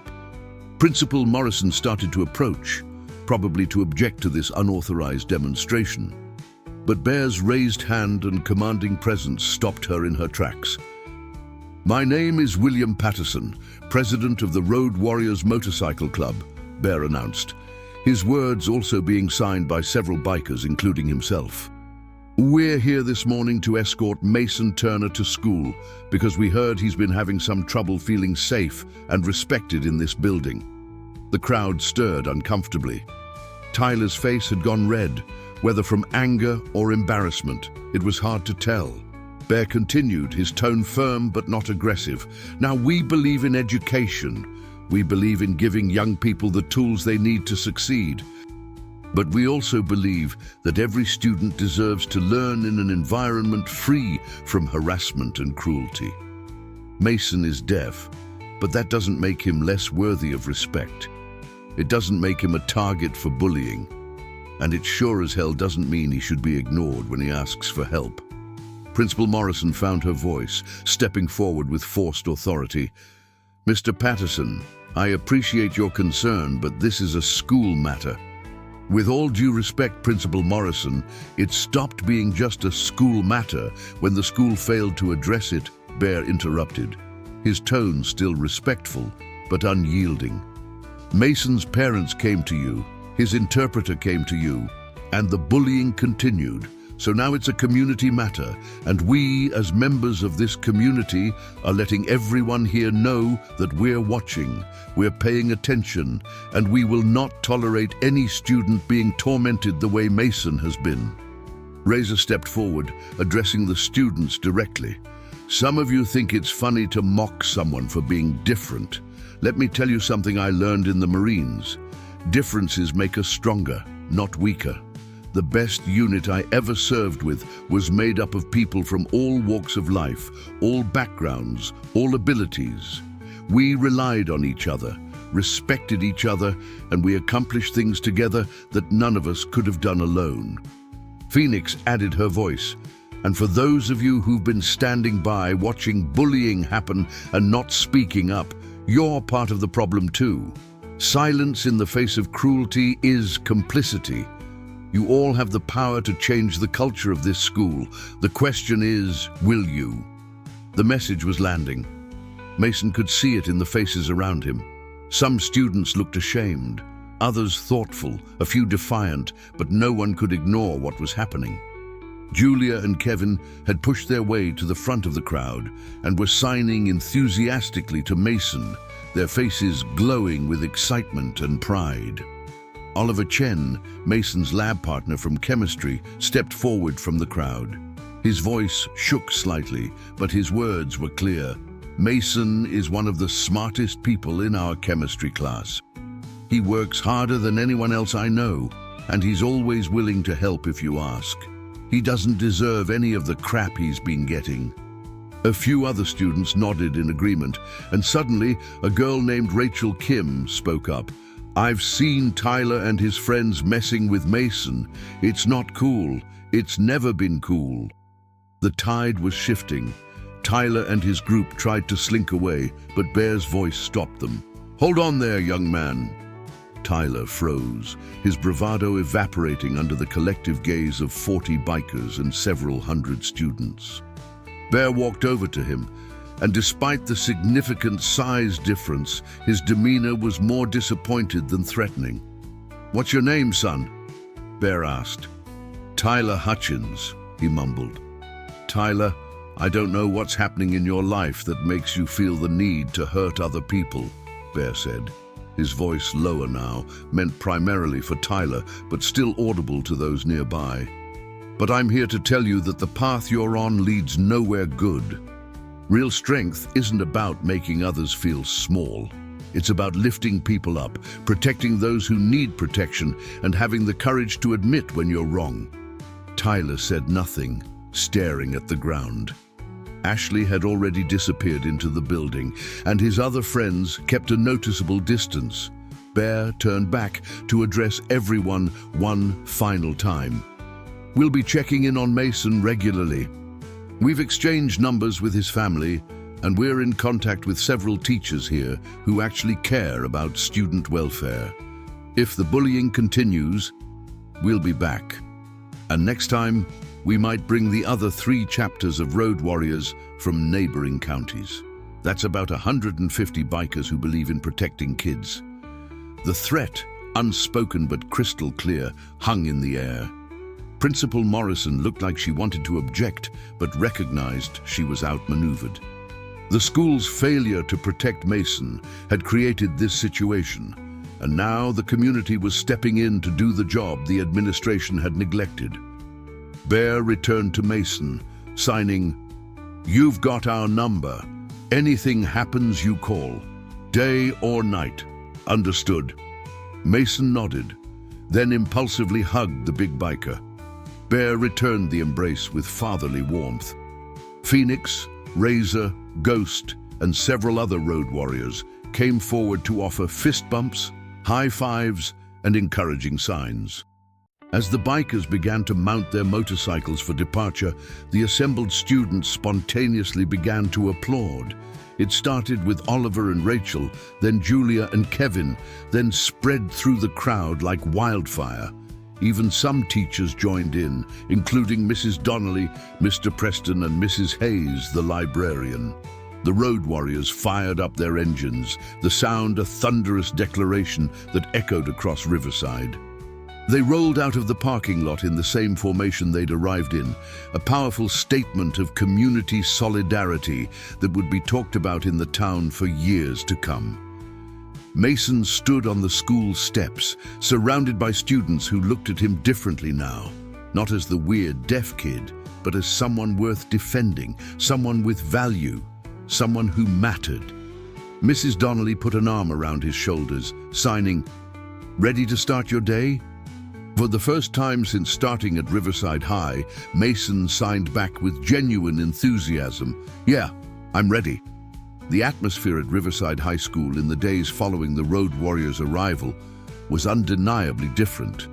Principal Morrison started to approach, probably to object to this unauthorized demonstration. But Bear's raised hand and commanding presence stopped her in her tracks. "My name is William Patterson, president of the Road Warriors Motorcycle Club," Bear announced, his words also being signed by several bikers, including himself. "We're here this morning to escort Mason Turner to school because we heard he's been having some trouble feeling safe and respected in this building." The crowd stirred uncomfortably. Tyler's face had gone red, whether from anger or embarrassment. It was hard to tell. Bear continued, his tone firm but not aggressive. "Now, we believe in education. We believe in giving young people the tools they need to succeed. But we also believe that every student deserves to learn in an environment free from harassment and cruelty. Mason is deaf, but that doesn't make him less worthy of respect. It doesn't make him a target for bullying. And it sure as hell doesn't mean he should be ignored when he asks for help." Principal Morrison found her voice, stepping forward with forced authority. "Mr. Patterson, I appreciate your concern, but this is a school matter." With all due respect, Principal Morrison, it stopped being just a school matter when the school failed to address it, Bear interrupted, his tone still respectful but unyielding. "Mason's parents came to you, his interpreter came to you, and the bullying continued. So now it's a community matter, and we, as members of this community, are letting everyone here know that we're watching, we're paying attention, and we will not tolerate any student being tormented the way Mason has been." Razor stepped forward, addressing the students directly. "Some of you think it's funny to mock someone for being different. Let me tell you something I learned in the Marines. Differences make us stronger, not weaker. The best unit I ever served with was made up of people from all walks of life, all backgrounds, all abilities. We relied on each other, respected each other, and we accomplished things together that none of us could have done alone." Phoenix added her voice. "And for those of you who've been standing by watching bullying happen and not speaking up, you're part of the problem too. Silence in the face of cruelty is complicity. You all have the power to change the culture of this school. The question is, will you?" The message was landing. Mason could see it in the faces around him. Some students looked ashamed, others thoughtful, a few defiant, but no one could ignore what was happening. Julia and Kevin had pushed their way to the front of the crowd and were signing enthusiastically to Mason, their faces glowing with excitement and pride. Oliver Chen, Mason's lab partner from chemistry, stepped forward from the crowd. His voice shook slightly, but his words were clear. "Mason is one of the smartest people in our chemistry class. He works harder than anyone else I know, and he's always willing to help if you ask. He doesn't deserve any of the crap he's been getting." A few other students nodded in agreement, and suddenly a girl named Rachel Kim spoke up. "I've seen Tyler and his friends messing with Mason. It's not cool. It's never been cool." The tide was shifting. Tyler and his group tried to slink away, but Bear's voice stopped them. "Hold on there, young man." Tyler froze, his bravado evaporating under the collective gaze of 40 bikers and several hundred students. Bear walked over to him, and despite the significant size difference, his demeanor was more disappointed than threatening. "What's your name, son?" Bear asked. "Tyler Hutchins," he mumbled. "Tyler, I don't know what's happening in your life that makes you feel the need to hurt other people," Bear said. His voice lower now, meant primarily for Tyler, but still audible to those nearby. "But I'm here to tell you that the path you're on leads nowhere good. Real strength isn't about making others feel small. It's about lifting people up, protecting those who need protection, and having the courage to admit when you're wrong." Tyler said nothing, staring at the ground. Ashley had already disappeared into the building, and his other friends kept a noticeable distance. Bear turned back to address everyone one final time. "We'll be checking in on Mason regularly. We've exchanged numbers with his family, and we're in contact with several teachers here who actually care about student welfare. If the bullying continues, we'll be back. And next time, we might bring the other 3 chapters of Road Warriors from neighboring counties." That's about 150 bikers who believe in protecting kids. The threat, unspoken but crystal clear, hung in the air. Principal Morrison looked like she wanted to object, but recognized she was outmaneuvered. The school's failure to protect Mason had created this situation, and now the community was stepping in to do the job the administration had neglected. Bear returned to Mason, signing, "You've got our number. Anything happens, you call. Day or night. Understood?" Mason nodded, then impulsively hugged the big biker. Bear returned the embrace with fatherly warmth. Phoenix, Razor, Ghost, and several other road warriors came forward to offer fist bumps, high fives, and encouraging signs. As the bikers began to mount their motorcycles for departure, the assembled students spontaneously began to applaud. It started with Oliver and Rachel, then Julia and Kevin, then spread through the crowd like wildfire. Even some teachers joined in, including Mrs. Donnelly, Mr. Preston, and Mrs. Hayes, the librarian. The road warriors fired up their engines, the sound a thunderous declaration that echoed across Riverside. They rolled out of the parking lot in the same formation they'd arrived in, a powerful statement of community solidarity that would be talked about in the town for years to come. Mason stood on the school steps, surrounded by students who looked at him differently now, not as the weird deaf kid, but as someone worth defending, someone with value, someone who mattered. Mrs. Donnelly put an arm around his shoulders, signing, "Ready to start your day?" For the first time since starting at Riverside High, Mason signed back with genuine enthusiasm, "Yeah, I'm ready." The atmosphere at Riverside High School in the days following the Road Warriors' arrival was undeniably different.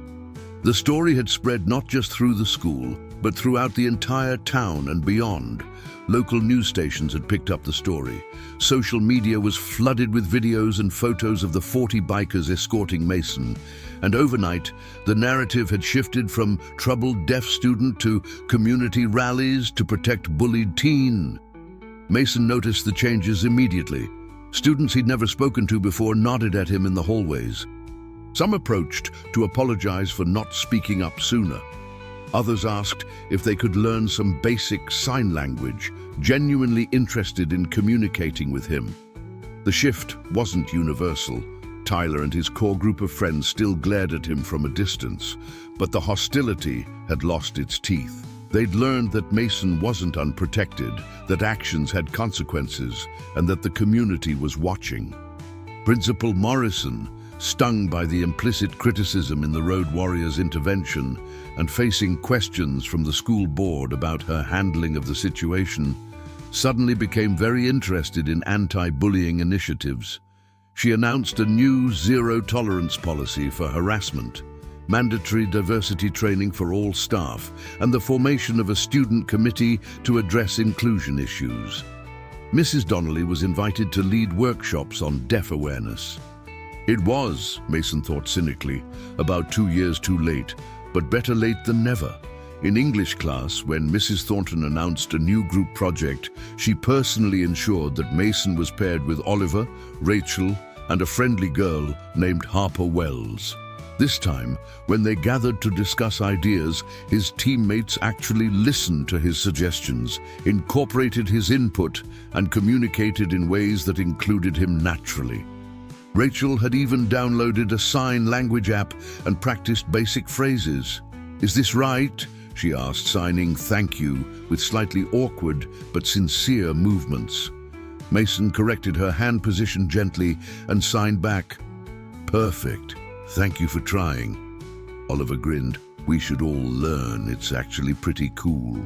The story had spread not just through the school, but throughout the entire town and beyond. Local news stations had picked up the story. Social media was flooded with videos and photos of the 40 bikers escorting Mason. And overnight, the narrative had shifted from troubled deaf student to community rallies to protect bullied teen. Mason noticed the changes immediately. Students he'd never spoken to before nodded at him in the hallways. Some approached to apologize for not speaking up sooner. Others asked if they could learn some basic sign language, genuinely interested in communicating with him. The shift wasn't universal. Tyler and his core group of friends still glared at him from a distance, but the hostility had lost its teeth. They'd learned that Mason wasn't unprotected, that actions had consequences, and that the community was watching. Principal Morrison, stung by the implicit criticism in the Road Warriors' intervention and facing questions from the school board about her handling of the situation, suddenly became very interested in anti-bullying initiatives. She announced a new zero-tolerance policy for harassment, mandatory diversity training for all staff, and the formation of a student committee to address inclusion issues. Mrs. Donnelly was invited to lead workshops on deaf awareness. It was, Mason thought cynically, about 2 years too late, but better late than never. In English class, when Mrs. Thornton announced a new group project, she personally ensured that Mason was paired with Oliver, Rachel, and a friendly girl named Harper Wells. This time, when they gathered to discuss ideas, his teammates actually listened to his suggestions, incorporated his input, and communicated in ways that included him naturally. Rachel had even downloaded a sign language app and practiced basic phrases. "Is this right?" she asked, signing "thank you" with slightly awkward but sincere movements. Mason corrected her hand position gently and signed back, "Perfect. Thank you for trying." Oliver grinned. "We should all learn. It's actually pretty cool."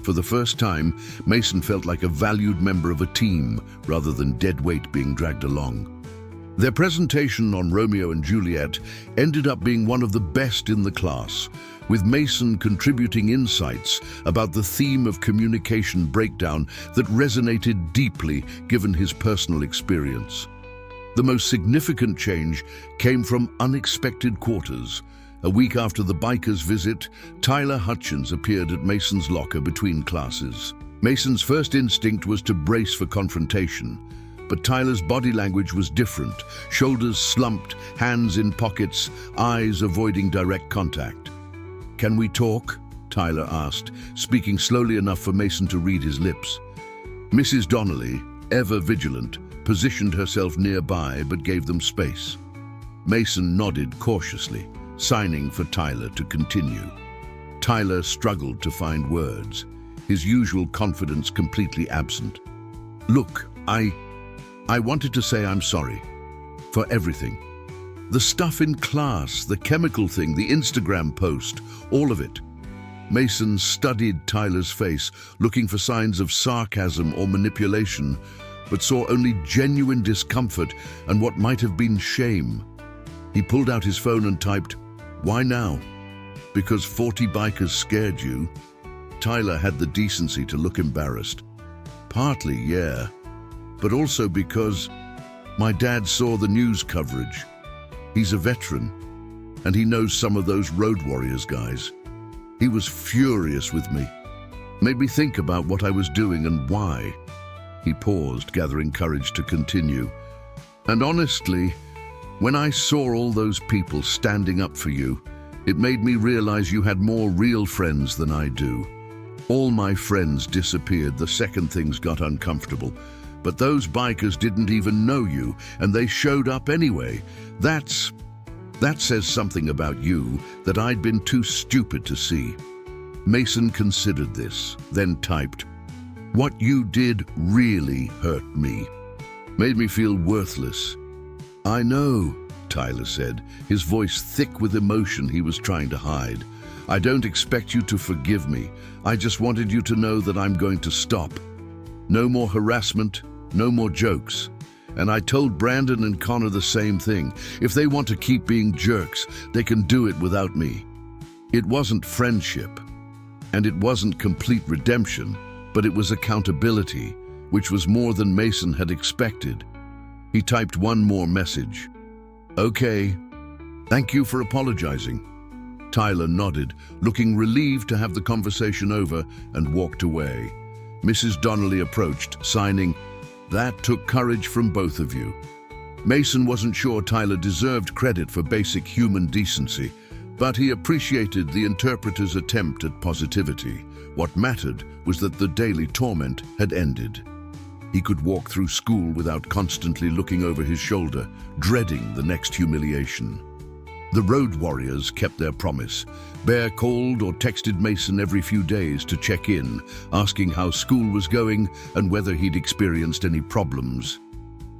For For the first time, Mason felt like a valued member of a team rather than dead weight being dragged along. Their presentation on Romeo and Juliet ended up being one of the best in the class, with Mason contributing insights about the theme of communication breakdown that resonated deeply given his personal experience. The most significant change came from unexpected quarters. A week after the bikers' visit, Tyler Hutchins appeared at Mason's locker between classes. Mason's first instinct was to brace for confrontation, but Tyler's body language was different. Shoulders slumped, hands in pockets, eyes avoiding direct contact. "Can we talk?" Tyler asked, speaking slowly enough for Mason to read his lips. Mrs. Donnelly, ever vigilant, positioned herself nearby but gave them space. Mason nodded cautiously, signing for Tyler to continue. Tyler struggled to find words, his usual confidence completely absent. "Look, I wanted to say I'm sorry. For everything. The stuff in class, the chemical thing, the Instagram post, all of it." Mason studied Tyler's face, looking for signs of sarcasm or manipulation, but saw only genuine discomfort and what might have been shame. He pulled out his phone and typed, "Why now? Because 40 bikers scared you?" Tyler had the decency to look embarrassed. "Partly, yeah, but also because my dad saw the news coverage. He's a veteran, and he knows some of those road warriors guys. He was furious with me. Made me think about what I was doing and why." He paused, gathering courage to continue. "And honestly, when I saw all those people standing up for you, it made me realize you had more real friends than I do. All my friends disappeared the second things got uncomfortable. But those bikers didn't even know you, and they showed up anyway. That says something about you that I'd been too stupid to see." Mason considered this, then typed, "What you did really hurt me. Made me feel worthless." "I know," Tyler said, his voice thick with emotion he was trying to hide. "I don't expect you to forgive me. I just wanted you to know that I'm going to stop. No more harassment, no more jokes. And I told Brandon and Connor the same thing. If they want to keep being jerks, they can do it without me." It wasn't friendship, and it wasn't complete redemption, but it was accountability, which was more than Mason had expected. He typed one more message. "Okay, thank you for apologizing." Tyler nodded, looking relieved to have the conversation over, and walked away. Mrs. Donnelly approached, signing, "That took courage from both of you." Mason wasn't sure Tyler deserved credit for basic human decency, but he appreciated the interpreter's attempt at positivity. What mattered was that the daily torment had ended. He could walk through school without constantly looking over his shoulder, dreading the next humiliation. The road warriors kept their promise. Bear called or texted Mason every few days to check in, asking how school was going and whether he'd experienced any problems.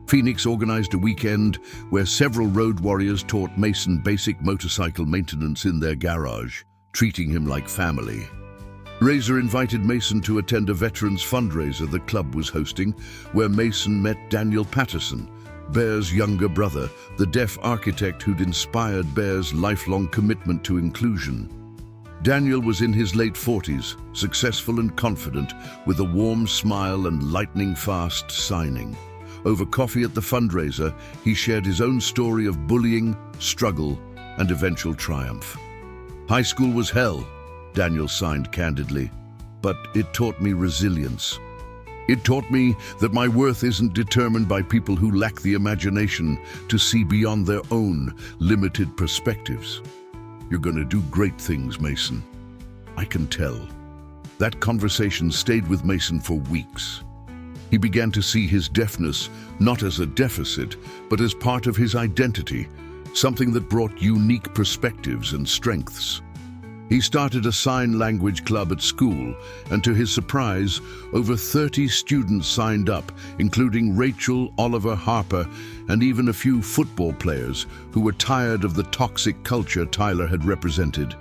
Phoenix organized a weekend where several road warriors taught Mason basic motorcycle maintenance in their garage, treating him like family. Razor invited Mason to attend a veterans fundraiser the club was hosting, where Mason met Daniel Patterson, Bear's younger brother, the deaf architect who'd inspired Bear's lifelong commitment to inclusion. Daniel was in his late 40s, successful and confident, with a warm smile and lightning-fast signing. Over coffee at the fundraiser, he shared his own story of bullying, struggle, and eventual triumph. "High school was hell," Daniel signed candidly, "but it taught me resilience. It taught me that my worth isn't determined by people who lack the imagination to see beyond their own limited perspectives." "You're going to do great things, Mason. I can tell." That conversation stayed with Mason for weeks. He began to see his deafness not as a deficit, but as part of his identity, something that brought unique perspectives and strengths. He started a sign language club at school, and to his surprise, over 30 students signed up, including Rachel, Oliver, Harper, and even a few football players who were tired of the toxic culture Tyler had represented.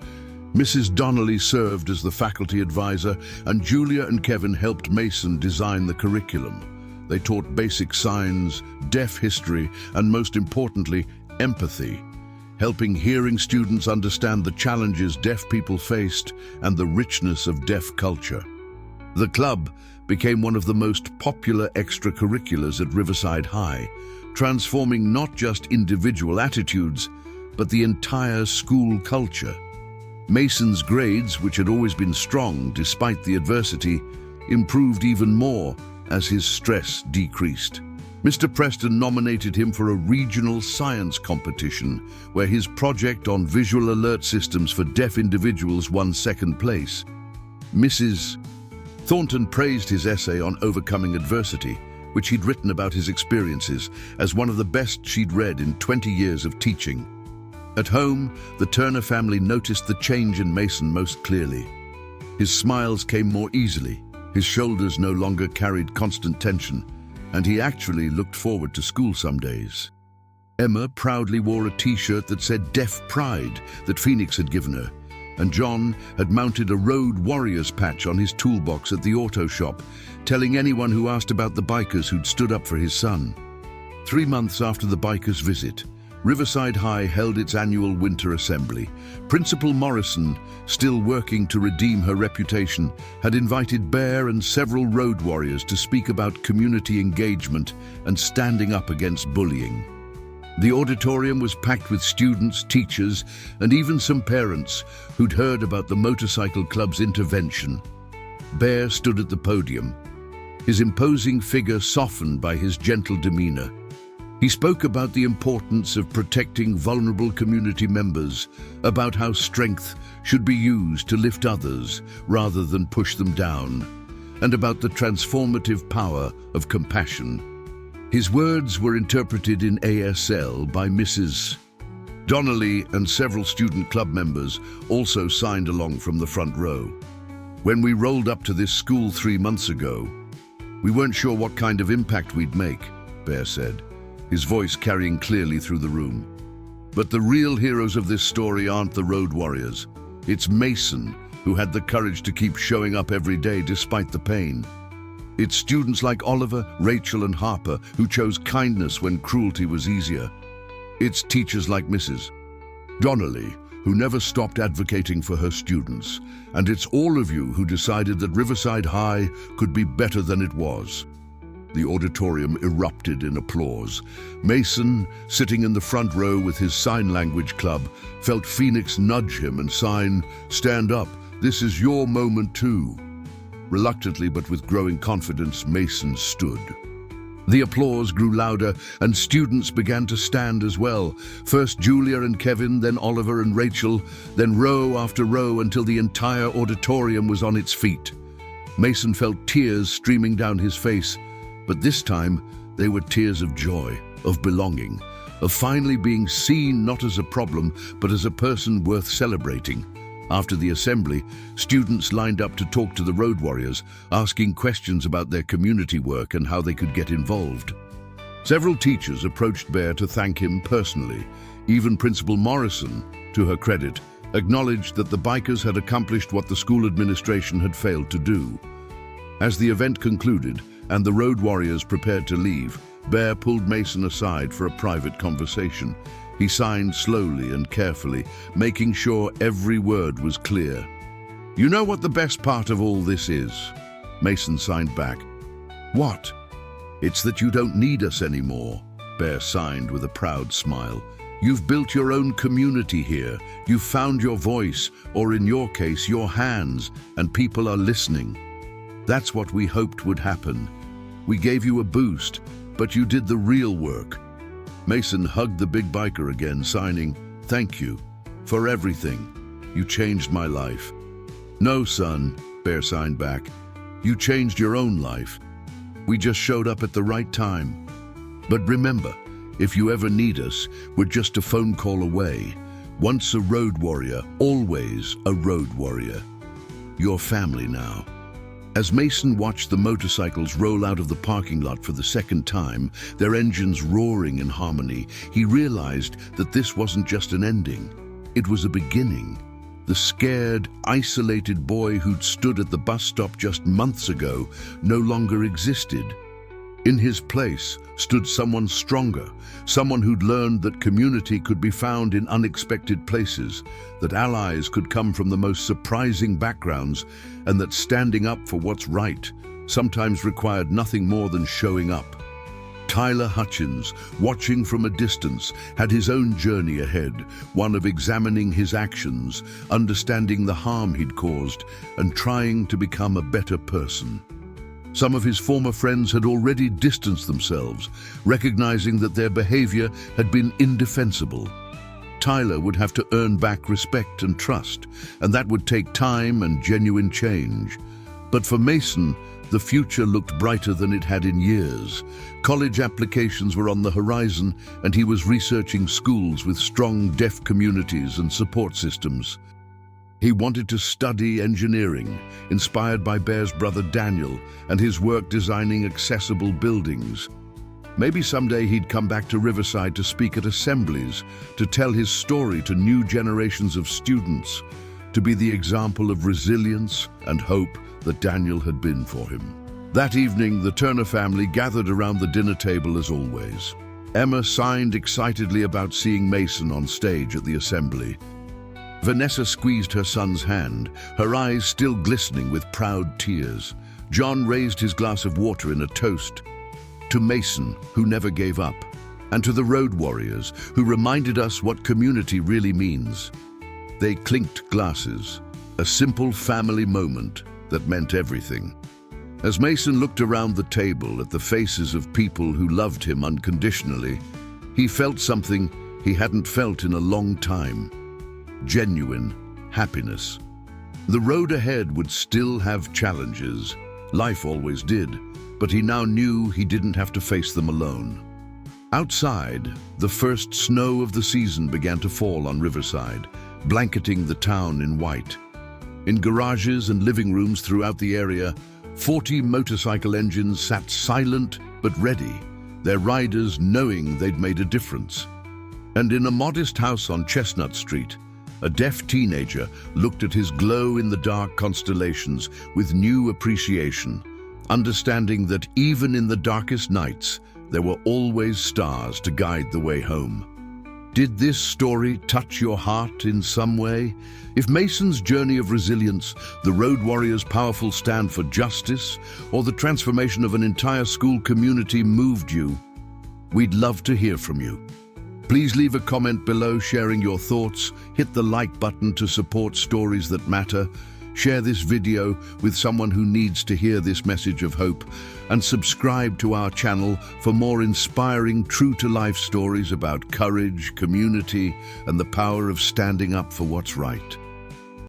Mrs. Donnelly served as the faculty advisor, and Julia and Kevin helped Mason design the curriculum. They taught basic signs, deaf history, and most importantly, empathy, helping hearing students understand the challenges deaf people faced and the richness of deaf culture. The club became one of the most popular extracurriculars at Riverside High, transforming not just individual attitudes, but the entire school culture. Mason's grades, which had always been strong despite the adversity, improved even more as his stress decreased. Mr. Preston nominated him for a regional science competition, where his project on visual alert systems for deaf individuals won second place. Mrs. Thornton praised his essay on overcoming adversity, which he'd written about his experiences, as one of the best she'd read in 20 years of teaching. At home, the Turner family noticed the change in Mason most clearly. His smiles came more easily, his shoulders no longer carried constant tension, and he actually looked forward to school some days. Emma proudly wore a t-shirt that said Deaf Pride that Phoenix had given her, and John had mounted a Road Warriors patch on his toolbox at the auto shop, telling anyone who asked about the bikers who'd stood up for his son. 3 months after the bikers' visit, Riverside High held its annual winter assembly. Principal Morrison, still working to redeem her reputation, had invited Bear and several road warriors to speak about community engagement and standing up against bullying. The auditorium was packed with students, teachers, and even some parents who'd heard about the motorcycle club's intervention. Bear stood at the podium, his imposing figure softened by his gentle demeanor. He spoke about the importance of protecting vulnerable community members, about how strength should be used to lift others rather than push them down, and about the transformative power of compassion. His words were interpreted in ASL by Mrs. Donnelly, and several student club members also signed along from the front row. When we rolled up to this school 3 months ago, we weren't sure what kind of impact we'd make, Bear said, his voice carrying clearly through the room. But the real heroes of this story aren't the road warriors. It's Mason, who had the courage to keep showing up every day despite the pain. It's students like Oliver, Rachel, and Harper who chose kindness when cruelty was easier. It's teachers like Mrs. Donnelly, who never stopped advocating for her students. And it's all of you who decided that Riverside High could be better than it was. The auditorium erupted in applause. Mason, sitting in the front row with his sign language club, felt Phoenix nudge him and sign, "Stand up, this is your moment too." Reluctantly but with growing confidence, Mason stood. The applause grew louder and students began to stand as well. First Julia and Kevin, then Oliver and Rachel, then row after row until the entire auditorium was on its feet. Mason felt tears streaming down his face, but this time they were tears of joy, of belonging, of finally being seen not as a problem, but as a person worth celebrating. After the assembly, students lined up to talk to the road warriors, asking questions about their community work and how they could get involved. Several teachers approached Bear to thank him personally. Even Principal Morrison, to her credit, acknowledged that the bikers had accomplished what the school administration had failed to do. As the event concluded and the road warriors prepared to leave, Bear pulled Mason aside for a private conversation. He signed slowly and carefully, making sure every word was clear. "You know what the best part of all this is?" Mason signed back. "What?" "It's that you don't need us anymore," Bear signed with a proud smile. "You've built your own community here. You've found your voice, or in your case, your hands, and people are listening. That's what we hoped would happen. We gave you a boost, but you did the real work." Mason hugged the big biker again, signing, "Thank you for everything. You changed my life." "No, son," Bear signed back. "You changed your own life. We just showed up at the right time. But remember, if you ever need us, we're just a phone call away. Once a road warrior, always a road warrior. You're family now." As Mason watched the motorcycles roll out of the parking lot for the second time, their engines roaring in harmony, he realized that this wasn't just an ending. It was a beginning. the scared, isolated boy who'd stood at the bus stop just months ago, no longer existed. In his place stood someone stronger, someone who'd learned that community could be found in unexpected places, that allies could come from the most surprising backgrounds, and that standing up for what's right sometimes required nothing more than showing up. Tyler Hutchins, watching from a distance, had his own journey ahead, one of examining his actions, understanding the harm he'd caused, and trying to become a better person. Some of his former friends had already distanced themselves, recognizing that their behavior had been indefensible. Tyler would have to earn back respect and trust, and that would take time and genuine change. But for Mason, the future looked brighter than it had in years. College applications were on the horizon, and he was researching schools with strong deaf communities and support systems. He wanted to study engineering, inspired by Bear's brother Daniel and his work designing accessible buildings. Maybe someday he'd come back to Riverside to speak at assemblies, to tell his story to new generations of students, to be the example of resilience and hope that Daniel had been for him. That evening, the Turner family gathered around the dinner table as always. Emma signed excitedly about seeing Mason on stage at the assembly. Vanessa squeezed her son's hand, her eyes still glistening with proud tears. John raised his glass of water in a toast to Mason, who never gave up, and to the road warriors, who reminded us what community really means. They clinked glasses, a simple family moment that meant everything. As Mason looked around the table at the faces of people who loved him unconditionally, he felt something he hadn't felt in a long time: genuine happiness. The road ahead would still have challenges. Life always did, but he now knew he didn't have to face them alone. Outside, the first snow of the season began to fall on Riverside, blanketing the town in white. In garages and living rooms throughout the area, 40 motorcycle engines sat silent but ready, their riders knowing they'd made a difference. And in a modest house on Chestnut Street, a deaf teenager looked at his glow-in-the-dark constellations with new appreciation, understanding that even in the darkest nights, there were always stars to guide the way home. Did this story touch your heart in some way? If Mason's journey of resilience, the Road Warriors' powerful stand for justice, or the transformation of an entire school community moved you, we'd love to hear from you. Please leave a comment below sharing your thoughts, hit the like button to support stories that matter, share this video with someone who needs to hear this message of hope, and subscribe to our channel for more inspiring, true-to-life stories about courage, community, and the power of standing up for what's right.